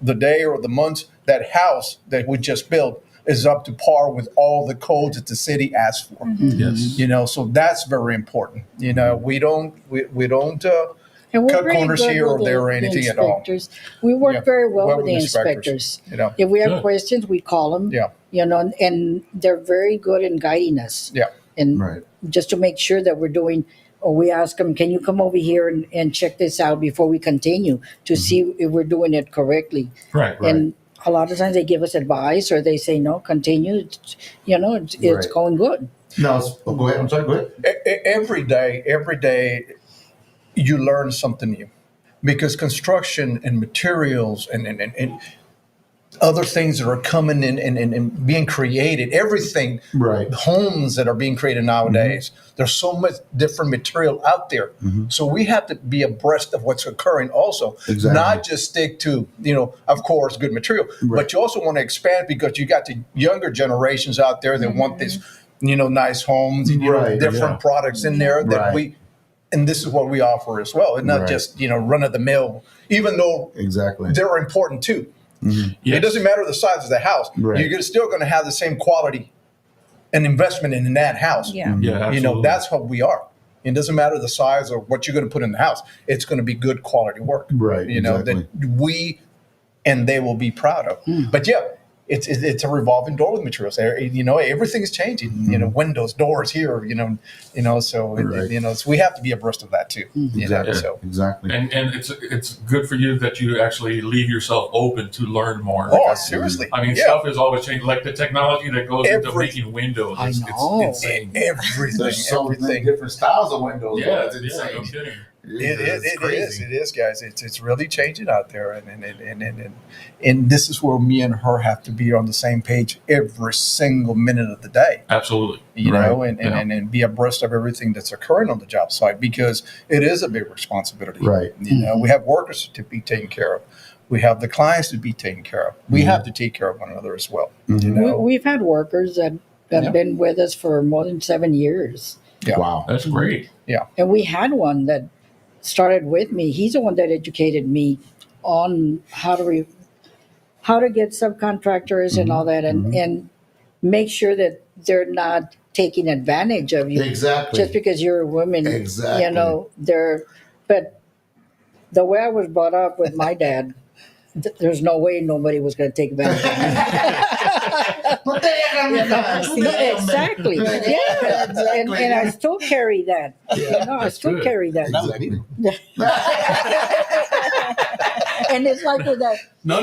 the day or the month, that house that we just built is up to par with all the codes that the city asks for. Yes. You know, so that's very important. You know, we don't And we're cut very corners good here with or there or the anything at all. inspectors. We work Yeah. very well Well, with the with inspectors. you know. If we have Good. questions, we call them. Yeah. You know, and they're very good in guiding us. Yeah. And Right. just to make sure that we're doing, or we ask them, can you come over here and check this out before we continue to see if we're doing it correctly? Right. Right. And a lot of times they give us advice or they say, no, continue. You know, it's Right. going good. No, go ahead. I'm sorry. Go ahead. Every day, you learn something new, because construction and materials and other things that are coming in and being created, everything, Right. homes that are being created nowadays. There's so much different material out there. So we have to be abreast of what's occurring also, Exactly. not just stick to, of course, good material, Right. but you also want to expand, because you got the younger generations out there that want this, nice homes, Right, different yeah. products in there that Right. and this is what we offer as well, and not Right. just, run of the mill, even though Exactly. they're important too. Yes. It doesn't matter the size of the house. Right. You're still going to have the same quality and investment in that house. Yeah. Yeah. Absolutely. That's what we are. It doesn't matter the size or what you're going to put in the house. It's going to be good quality work. Right, That we and they will be proud of. But yeah, it's a revolving door with materials. Everything is changing. Windows, doors here. So Right. so we have to be abreast of that too. Exactly. So Exactly. And it's good for you that you actually leave yourself open to learn more. seriously. I mean, Yeah. stuff is always changing. Like the technology that goes into Every- making windows, I it's know. insane. Everything. There's so many everything. different styles of windows. Yeah, It's yeah, insane. no kidding. It crazy. is, guys. It's really changing out there, and this is where me and her have to be on the same page every single minute of the day. Absolutely. Right. And be abreast of everything that's occurring on the job site, because it is a big responsibility. Right. We have workers to be taken care of. We have the clients to be taken care of. We have to take care of one another as well. We've had workers that have Yeah. been with us for more than 7 years. Yeah. Wow. That's great. And we had one that started with me. He's the one that educated me on how to get subcontractors and all that, and make sure that they're not taking advantage of you Exactly. just because you're a woman. Exactly. But the way I was brought up with my dad, there's no way nobody was going to take advantage of me. Exactly. Yeah. And I still carry that. I still good. carry that. Exactly. And it's like with that. No.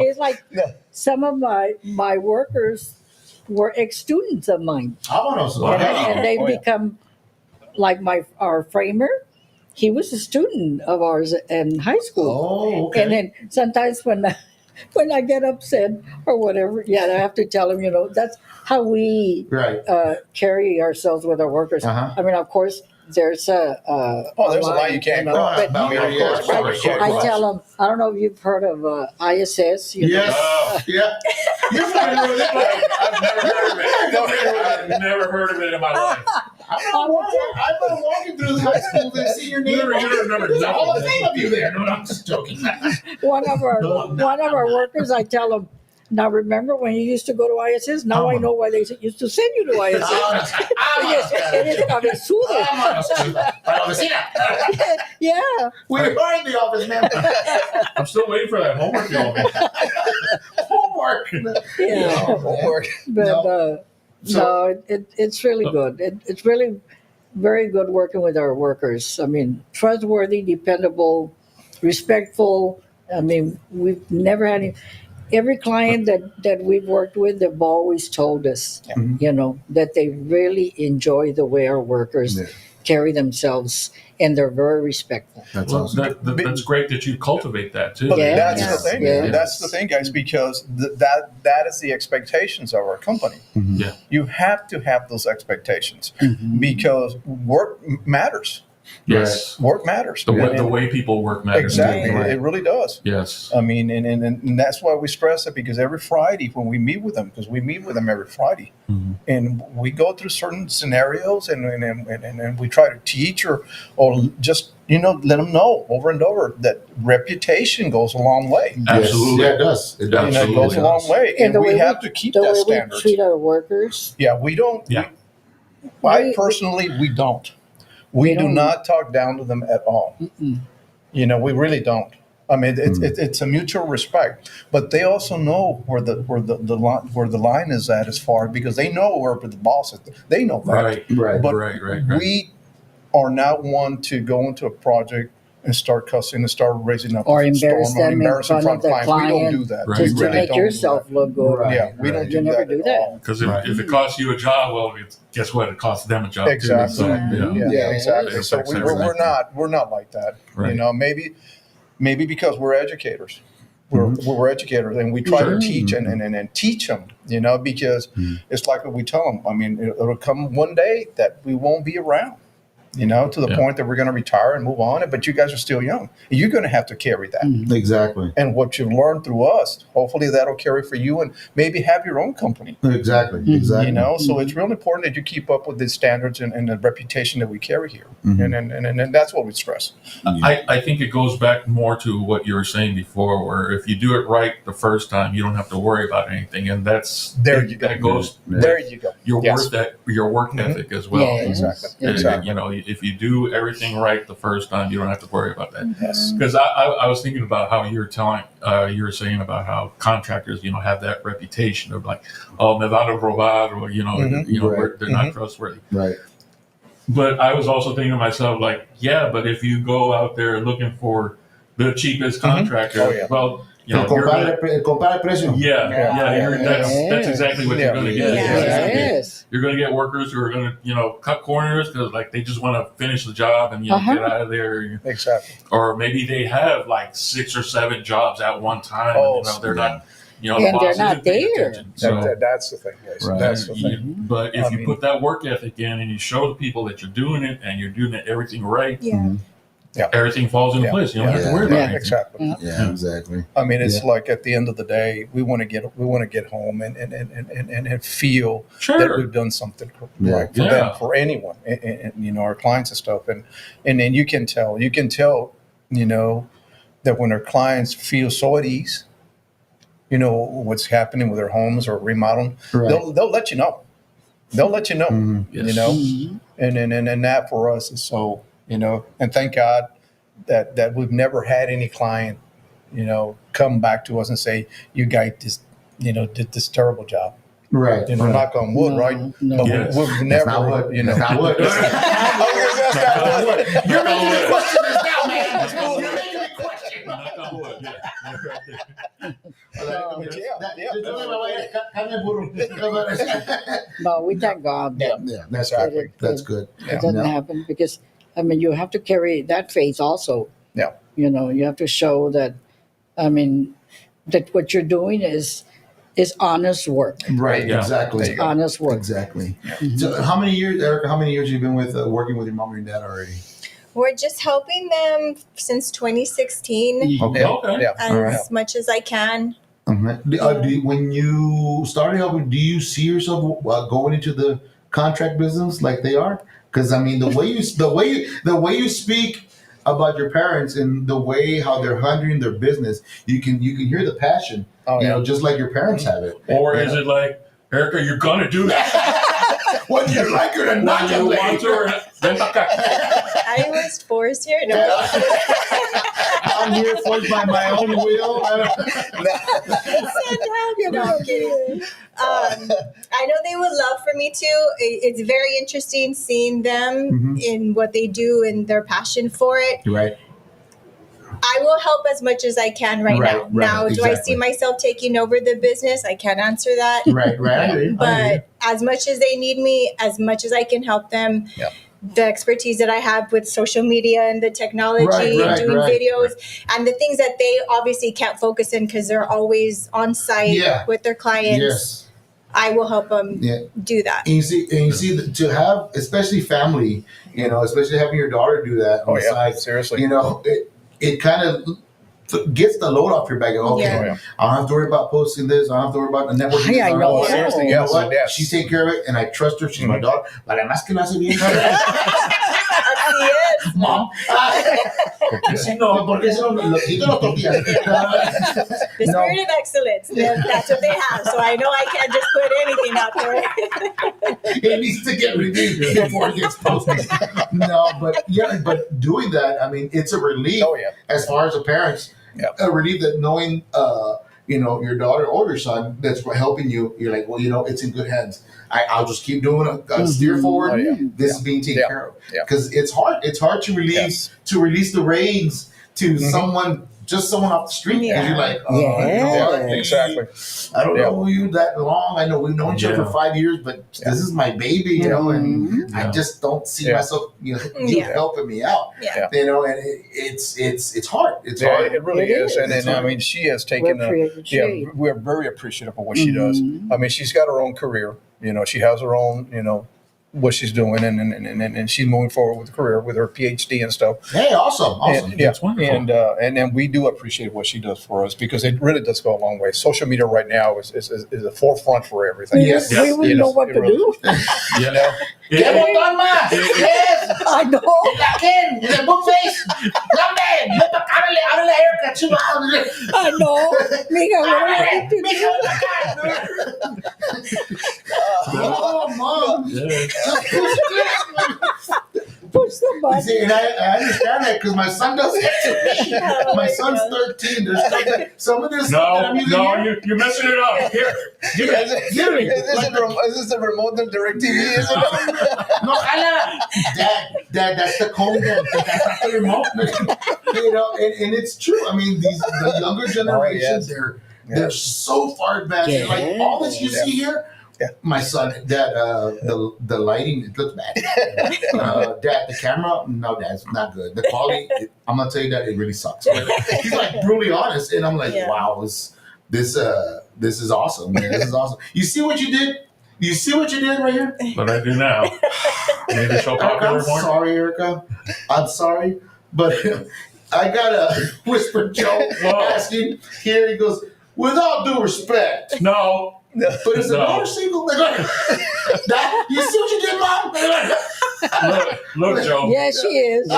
It's like some of my workers were ex-students of mine, Vámonos. and they've Oh, yeah. become like our framer. He was a student of ours in high school. Oh, okay. And then sometimes when I get upset or whatever, I have to tell him, that's how we Right. carry ourselves with our workers. Uh-huh. I mean, of course, there's There's a line you can't cross. but Boundary, of course, yeah, of course. I tell them, I don't know if you've heard of ISS. Yes. Yeah. You're familiar with it. I've never heard of it. I've never heard of it in my life. I've been walking through high school to see your name. You don't remember There's a nothing. whole thing of you there. No, I'm just joking. One of our workers, I tell them, now remember when you used to go to ISS? Now I know why they used to send you to ISS. Yes, it is cabezudo. Yeah. We're in the office, man. I'm still waiting for that homework you owe me. Homework. Yeah. Homework. But it's really good. It's really very good working with our workers. I mean, trustworthy, dependable, respectful. I mean, we've never had any. every client that we've worked with, they've always told us, that they really enjoy the way our workers Yeah. carry themselves, and they're very respectful. That's Well, awesome. that's great that you cultivate that too. But Yeah. that's Yes. the thing. Yeah. That's the thing, guys, because that is the expectations of our company. Yeah. You have to have those expectations because work matters. Yes. Work matters. The way people work matters. Exactly. Too. It really does. Yes. I mean, and that's why we stress it, because every Friday when we meet with them, because we meet with them every Friday, and we go through certain scenarios, and we try to teach or just let them know over and over that reputation goes a long way. Absolutely. Yes. Yeah, it does. It does. It goes a long way, and we have to keep the that way standard. we treat our workers. Yeah, we don't. Yeah. I personally, we don't. We do don't. not talk down to them at all. We really don't. I mean, it's a mutual respect, but they also know where the line is at as far, because they know where the boss is. They know that. Right. But Right. we are not one to go into a project and start cussing and start raising up Or a embarrass storm, or them in embarrass front of the clients. We don't client, do that. Right. just We to really make don't do yourself that. look good. Right. Yeah, we don't do You never that do at that. all. Because if it costs you a job, well, guess what? It costs them a job Exactly. too. So, Yeah, Yeah. exactly. It So affects we're everything. not like that. Right. Maybe because we're educators. We're educators, and we try Sure. to teach and teach them. Because it's like what we tell them. I mean, it'll come one day that we won't be around. To the Yeah. point that we're going to retire and move on. But you guys are still young. You're going to have to carry that. Exactly. And what you've learned through us, hopefully that'll carry for you, and maybe have your own company. Exactly. Exactly. So it's real important that you keep up with the standards and the reputation that we carry here, and that's what we stress. I think it goes back more to what you were saying before, where if you do it right the first time, you don't have to worry about anything, and There you go. that goes There you go. Yes. your work ethic as well. Yeah. Exactly. Yeah. Exactly. If you do everything right the first time, you don't have to worry about that. Yes. Because I was thinking about how you were saying about how contractors, have that reputation of like, oh, me van a robar, or Right. they're not trustworthy. Right. But I was also thinking to myself, like, yeah, but if you go out there looking for the cheapest contractor, Oh, yeah. well, El you're gonna, compara el precio. that's exactly what you're going to get. Yes. You're going to get workers who are going to, cut corners because like they just want to finish the job and get out of there. Exactly. Or maybe they have like 6 or 7 jobs at one time. Oh, and, they're not, the And boss they're isn't not paying there. attention. So, That's the thing, guys. Right. That's the thing. but if I you mean- put that work ethic in and you show the people that you're doing it and you're doing everything right, everything falls into Yeah. place. You don't have to Yeah. worry about Yeah. anything. Exactly. Yeah, exactly. I mean, it's like at the end of the day, we want to get home and feel Sure. that we've done something right for Yeah. them, for anyone, and our clients and stuff, and then you can tell, that when our clients feel so at ease, what's happening with their homes or remodeling, Right. they'll let you know. They'll let you know. Yes. And that for us is so, and thank God that we've never had any client, come back to us and say, you guys just, did this terrible job. Right. Knock on wood, No, right? no. But Yes. we've That's never, not what. you know. That's not what. You're making me question this now, man. You're making me question. Knock on wood. Yeah. No, we thank God that Yeah, that's Exactly. good. That's good. it doesn't Yeah. happen, because you have to carry that faith also. Yeah. You have to show that that what you're doing is honest work. Right. Yeah. Exactly. There you go. Honest work. Exactly. So, how many years, Erica? How many years have you been with working with your mom and your dad already? We're just helping them since 2016 Okay. Okay. Yeah. as All right. much as I can. When you started helping, do you see yourself going into the contract business like they are? Because the way you speak about your parents and the way how they're handling their business, you can hear the passion. Oh, yeah. Just like your parents have it. Or is it like, Erica, you're gonna do that? Whether you like it or not, you young want lady. to or not? Ven pa acá. I was forced here. No. I'm here forced by my own will. I'm kidding. I know they would love for me to. It's very interesting seeing them in what they do and their passion for it. Right. I will help as much as I can right now. Right, Now, do I see exactly. myself taking over the business? I can't answer that. Right. I hear you. But as much as they need me, as much as I can help them, Yeah. the expertise that I have with social media and the technology and doing videos and the things that they obviously can't focus in because they're always on site with their clients. Yes. I will help them do that. And you see, to have, especially family, especially having your daughter do that on the side, seriously. It kind of gets the load off your back. Okay, I don't have to worry about posting this. I don't have to worry about the networking. I know. Seriously, You know what? She's taking care of it, and I trust her. She's my daughter. But además que no hace bien. Mom. No, porque eso lo quito los tortillas. The spirit of excellence. That's what they have. So I know I can't just put anything out there. It needs to get reviewed before it gets posted. No, but doing that, I mean, it's a relief as far as the parents. A relief that knowing, your daughter or your son that's helping you. You're like, well, it's in good hands. I'll just keep doing it. Steer forward. This is being taken care of. Because it's hard. It's hard to release the reins to someone off the street. And you're like, exactly. I don't know you that long. I know we've known each other for 5 years, but this is my baby, and I just don't see myself, you helping me out. And it's hard. It's hard. It really is. And then, I mean, she has taken we're very appreciative of what she does. I mean, she's got her own career. She has her own, what she's doing, and she's moving forward with the career with her PhD and stuff. Hey, awesome. And, That's wonderful. And we do appreciate what she does for us because it really does go a long way. Social media right now is the forefront for everything. Yes. We wouldn't know what to do. ¿Qué botón más? Yes. I know. ¿La quién? ¿En el book face? No, man. Ábrele a Erica. Chiva. I know. Mija, what do I do? Oh, Mom. Push the button. See, and I understand that because my son does that to me. My son's 13. There's stuff that some of this stuff that I'm using here. You're messing it up. Here, give me. Is this the remote and direct TV? Is it? No, Dad, that's the cone. That's not the remote. And it's true. I mean, the younger generations, they're so far advanced. Yeah. Like all this you see here. My son, Dad, the lighting, it looks bad. Dad, the camera, no, Dad, it's not good. The quality, I'm gonna tell you that it really sucks. He's like brutally honest, and I'm like, wow, this is awesome, man. This is awesome. You see what you did? You see what you did right here? What I do now? Maybe she'll talk Erica, a I'm little more. sorry, Erica. I'm sorry, but I got a whisper Joe asking. Here he goes. With all due respect. No. But it's a motorcycle. That, you see what you did, Mom? Look, Joe. Yeah, she is.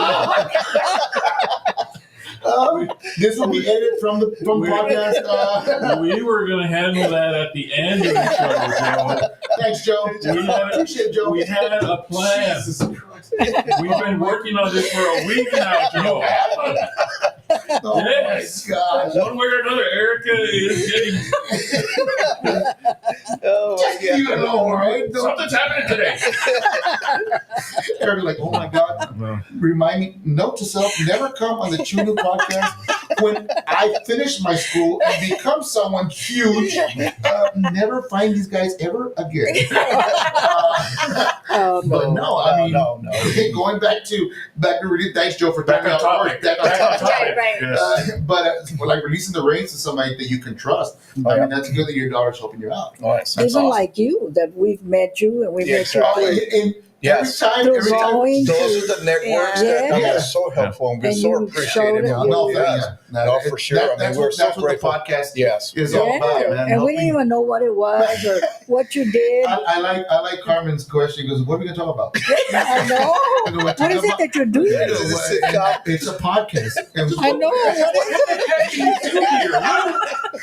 This will be edited from podcast. We were going to handle that at the end of the show, Joe. Thanks, Joe. Appreciate it, Joe. We had a plan. Jesus Christ. We've been working on this for a week now, Joe. Oh Yes. my gosh. One way or another, Erica is getting Just leave it alone, right? something's happening today. Erica's like, oh my God. Remind me, note to self, never come on the Chunu podcast when I finish my school and become someone huge. Never find these guys ever again. But no, I mean, no. Going back to really, thanks, Joe, for Back on talking topic. about Right. Yes. But like releasing the reins to somebody that you can trust. I mean, that's good that your daughter's helping you out. Nice. That's Even awesome. like you, that we've met you and we've met you. And Yes. every time. Going Those are the networks that are so helpful and we're And so you appreciated. showed it. No, for sure. I mean, That's we're what so the grateful. podcast Yes. is all about, man. And we didn't even know what it was or what you did. I like Carmen's question. He goes, what are we going to talk about? I know. What is it that you're doing? It's a sitcom. It's a podcast. I know.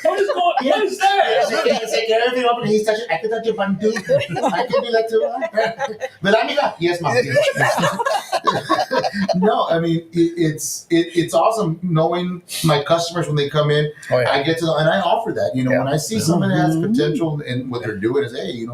What is it? What is that? It's like everything open. He's touching. I can touch your bun too. I can do that too. But amiga, yes, mom. No, I mean it's awesome knowing my customers when they come in. Oh, yeah. I get to know, and I offer that. When I see somebody that has potential and what they're doing is, hey,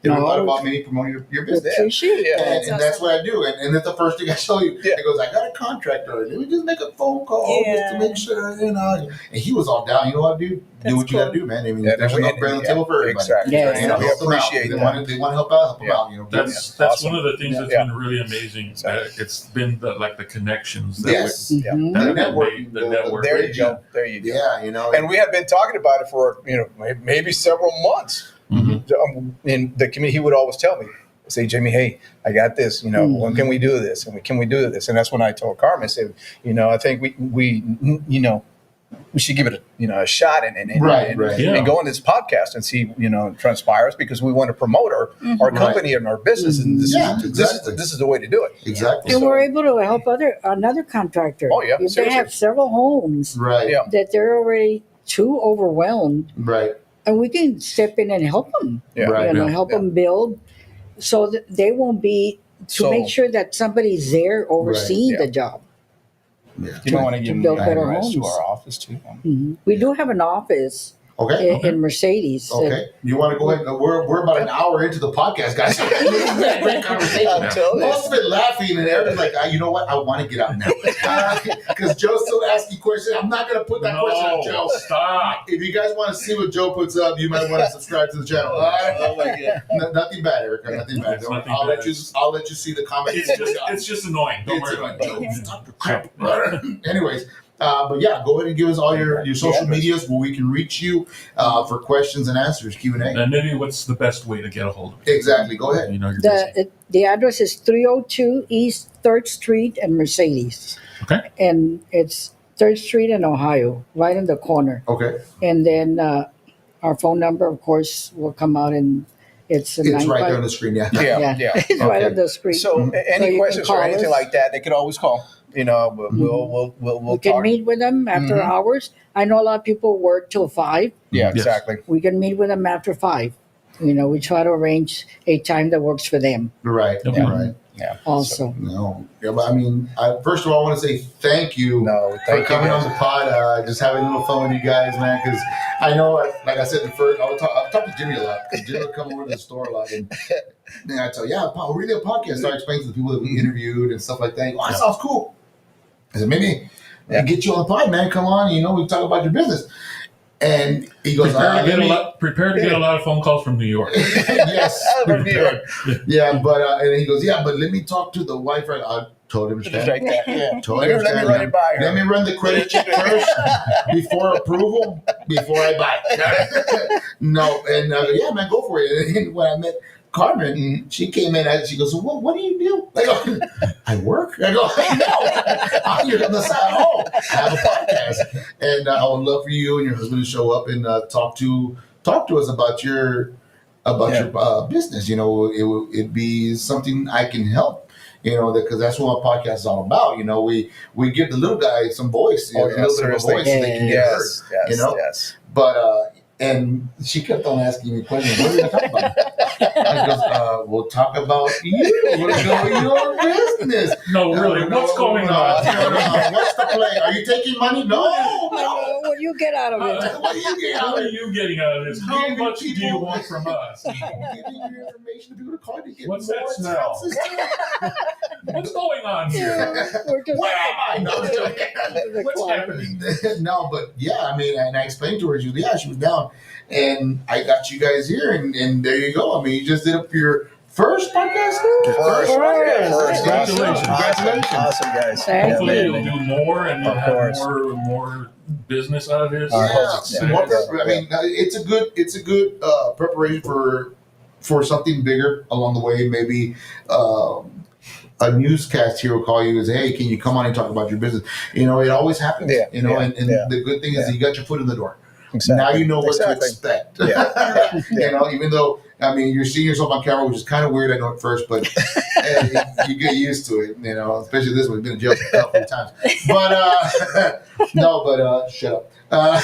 You ever No. thought about maybe promoting your business? Appreciate Yeah. that. And that's what I do. And that's the first thing I show you. Yeah. He goes, I got a contractor. Let me just make a phone call just to Yeah. make sure, you know. And he was all down. You know what, dude? That's Do what you cool. got to do, man. I mean, Yeah, there's we- enough bread on the table for everybody. Exactly. Yeah. You know, We help them out. appreciate They that. want to help out, help them Yeah. out. You know, That's Awesome. one of the things that's Yeah. been really amazing. It's been the connections. That yes. Yeah. Mhm. that The have been networking, made, the the network. There you go. There you go. Yeah, you know. And we have been talking about it for maybe several months. Mhm. In the community, he would always tell me, say, Jimmy, hey, I got this. You know, when can we do this? And can we do this? And that's when I told Carmen, I said, I think we should give it a shot and Right. Yeah. and go on this podcast and see transpires, because we want to promote our company and our business. And this, Yeah, is, exactly. this is the way to do it. Exactly. And So- we're able to help another contractor. Oh, yeah, If they seriously. have several homes Right. Yeah. that they're already too overwhelmed, Right. and we can step in and help them. Yeah. Right. Help Yeah. them build, so that they won't be to So- make sure that somebody's there overseeing yeah. the job. Yeah. You don't want to To give them build the better address to homes. our office too. We do have an office Okay. in Mercedes. Okay. You want to go ahead? We're about an hour into the podcast, guys. This has been a great conversation. I'm telling you. Most of it laughing, and everybody's like, you know what? I want to get out now. Because Joe's still asking questions. I'm not going to put that question on Joe. Stop. If you guys want to see what Joe puts up, you might want to subscribe to the channel. Oh my God. Nothing bad, Erica. Nothing bad. It's nothing I'll bad. let you see the comments. It's just annoying. Don't worry about it. Joe, stop the crap. Anyways, but yeah, go ahead and give us all your social medias where we can reach you for questions and answers, Q&A. And maybe what's the best way to get a hold of you? Exactly. Go ahead. You know, you're busy. The address is 302 East 3rd Street and Mercedes. Okay. And it's 3rd Street in Ohio, right in the corner. Okay. And then our phone number, of course, will come out, and it's It's right there on the screen. Yeah. Yeah. It's right Okay. on the screen. So So you any can questions or call anything us. like that, they could always call. We'll We can talk. meet with them after hours. I know a lot of people work till 5. Yeah, Yes. exactly. We can meet with them after 5. We try to arrange a time that works for them Right. Okay. Right. Yeah. also. No. Yeah, but I mean, first of all, I want to say thank you No, for thank you. coming on guys. the pod. Just having a little fun with you guys, man. Because I know, like I said, I'll talk to Jimmy a lot. Because Jimmy will come over to the store a lot. And I tell really a podcast. Start explaining to the people that we interviewed and stuff like that. Oh, that sounds cool. I said, maybe get you on the pod, man. Come on. We talk about your business. And he goes, Prepare to get a lot of phone calls from New York. yes. From New York. Yeah, but and he goes, but let me talk to the wife. I told him, Just like that. Yeah. Totally Let me understand, run man. it by her. Let me run the credit check first before approval, before I buy. No, and man, go for it. And when I met Carmen, she came in and she goes, well, what do you do? I go, I work. I go, no, I'm here on the side. Oh, I have a podcast. And I would love for you and your husband to show up and talk to us about your business. It'd be something I can help. Because that's what my podcast is all about. We give the little guy some voice, a little bit of a seriously. voice so they can get heard. Yes. But and she kept on asking me questions. What are we going to talk about? I goes, we'll talk about you. We'll go your business. No, really, what's going on? What's the play? Are you taking money? No. What do you get out of it? What are you getting How out are of it? you getting out of this? How Giving much do you people- want from us? Giving your information to people to call to get What's more that smell? taxes. What's going on here? We're just Where am I? No, I'm joking. the What's choir. happening? No, but and I explained to her, she was down, and I got you guys here, and there you go. I mean, you just did up your first podcast. First. Congratulations. Congratulations. Awesome, guys. Thank Hopefully you. you'll do more and you'll Of have course. more business out of this. Yeah, more I mean, it's a good preparation for something bigger along the way. Maybe a newscast here will call you and say, "Hey, can you come on and talk about your business?" It always happens. Yeah, And yeah. the good thing is that you got your foot in the door. Exactly. Now you know what to Exactly. expect. Yeah. Even though you're seeing yourself on camera, which is kind of weird, I know at first, but you get used to it. Especially this one, been in jail a couple of times. But shut up.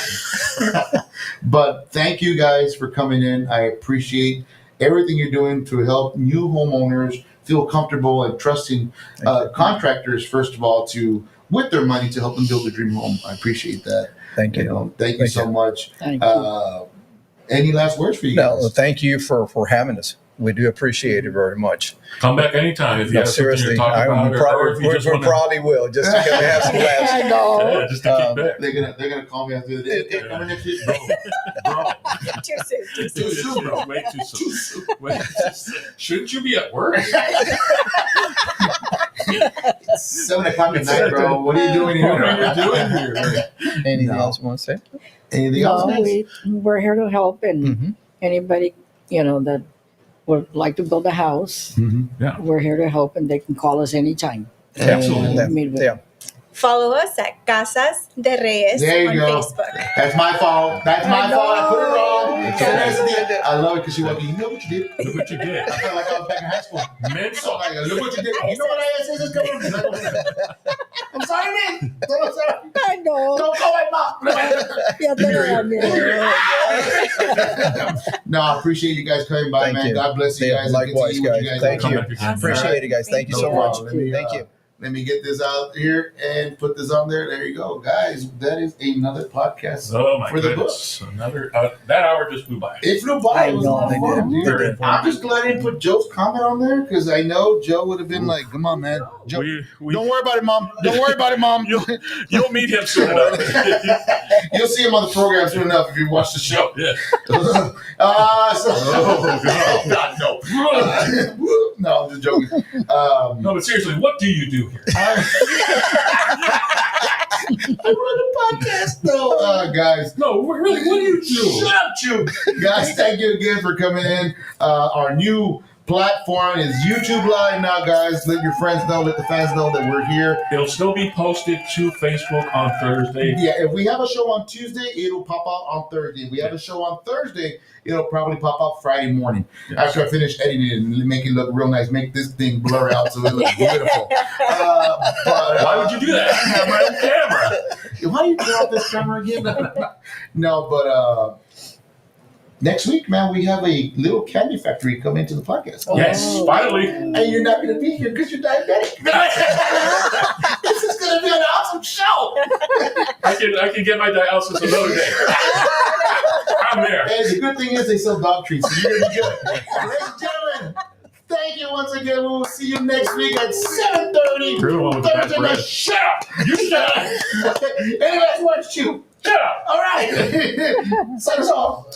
But thank you guys for coming in. I appreciate everything you're doing to help new homeowners feel comfortable and trusting contractors, first of all, with their money to help them build their dream home. I appreciate that. Thank you. Thank you so much. Thank you. Any last words for you No, guys? thank you for having us. We do appreciate it very much. Come back anytime if you No, have something seriously, to talk about, or if you just we want to. probably will just to have some laughs. I know. Yeah, just to kick back. They're gonna call me after the day. Hey, coming next week, bro. Too soon. Too soon. Too soon, bro. Way too soon. Way too soon. Shouldn't you be at work? 7 o'clock at night, bro. What are you doing here? What are you doing here? Anything No. else you want to say? Anything else? No, Guys? we're here to help, and Mhm. anybody that would like to build a house, Yeah. we're here to help, and they can call us anytime. Absolutely. Yeah. Follow us at Casas De Reyes There you on go. Facebook. That's my fault. That's my I fault. I put it know. wrong. I love it because she went, you know what you did? Look what you did. I felt like I was back in high school. Mental. Like, look what you did. You know what I said is coming from? I'm sorry, man. I'm sorry. I know. Don't go at mom. Yeah, No, I appreciate you guys coming by, Thank man. you. God bless you Yeah, guys. likewise, And continue what guys. you Thank guys you. are doing. Appreciate it, guys. Thank you so No much. problem. Let me, Thank you. Let me get this out here and put this on there. There you go, guys. That is another podcast Oh my for the goodness! Another that hour just flew by. It flew by. It was a lot of I fun, did. dude. Very informative. I'm just glad I didn't put Joe's comment on there because I know Joe would have been like, "Come on, man, Joe, don't worry about it, mom. Don't worry about it, mom." You'll meet him soon enough. You'll see him on the program soon enough if you watch the show. Yeah. Oh, God, no. No, I'm just joking. No, but seriously, what do you do here? I run a podcast, though. Guys, No, really, what do you do? shut up, Chew. Guys, thank you again for coming in. Our new platform is YouTube Live now, guys. Let your friends know, let the fans know that we're here. It'll still be posted to Facebook on Thursday. Yeah, if we have a show on Tuesday, it'll pop out on Thursday. If we have a show on Thursday, it'll probably pop out Friday morning. Yes. After I finish editing it and make it look real nice, make this thing blur out so it looks beautiful. Why would you do that? I have my own camera. Why do you turn off this camera again? No, but next week, man, we have a little candy factory come into the podcast. Yes, finally. And you're not going to be here because you're diabetic. This is going to be an awesome show. I can get my dialysis another day. I'm there. And the good thing is they sell dog treats, so you're going to be good. Ladies and gentlemen, thank you once again. We will see you next week at 7:30. You're the one with the bad Thursday night. breath. Shut up. You shut up. Anybody else want to chew? Shut up. All right. Sign us off.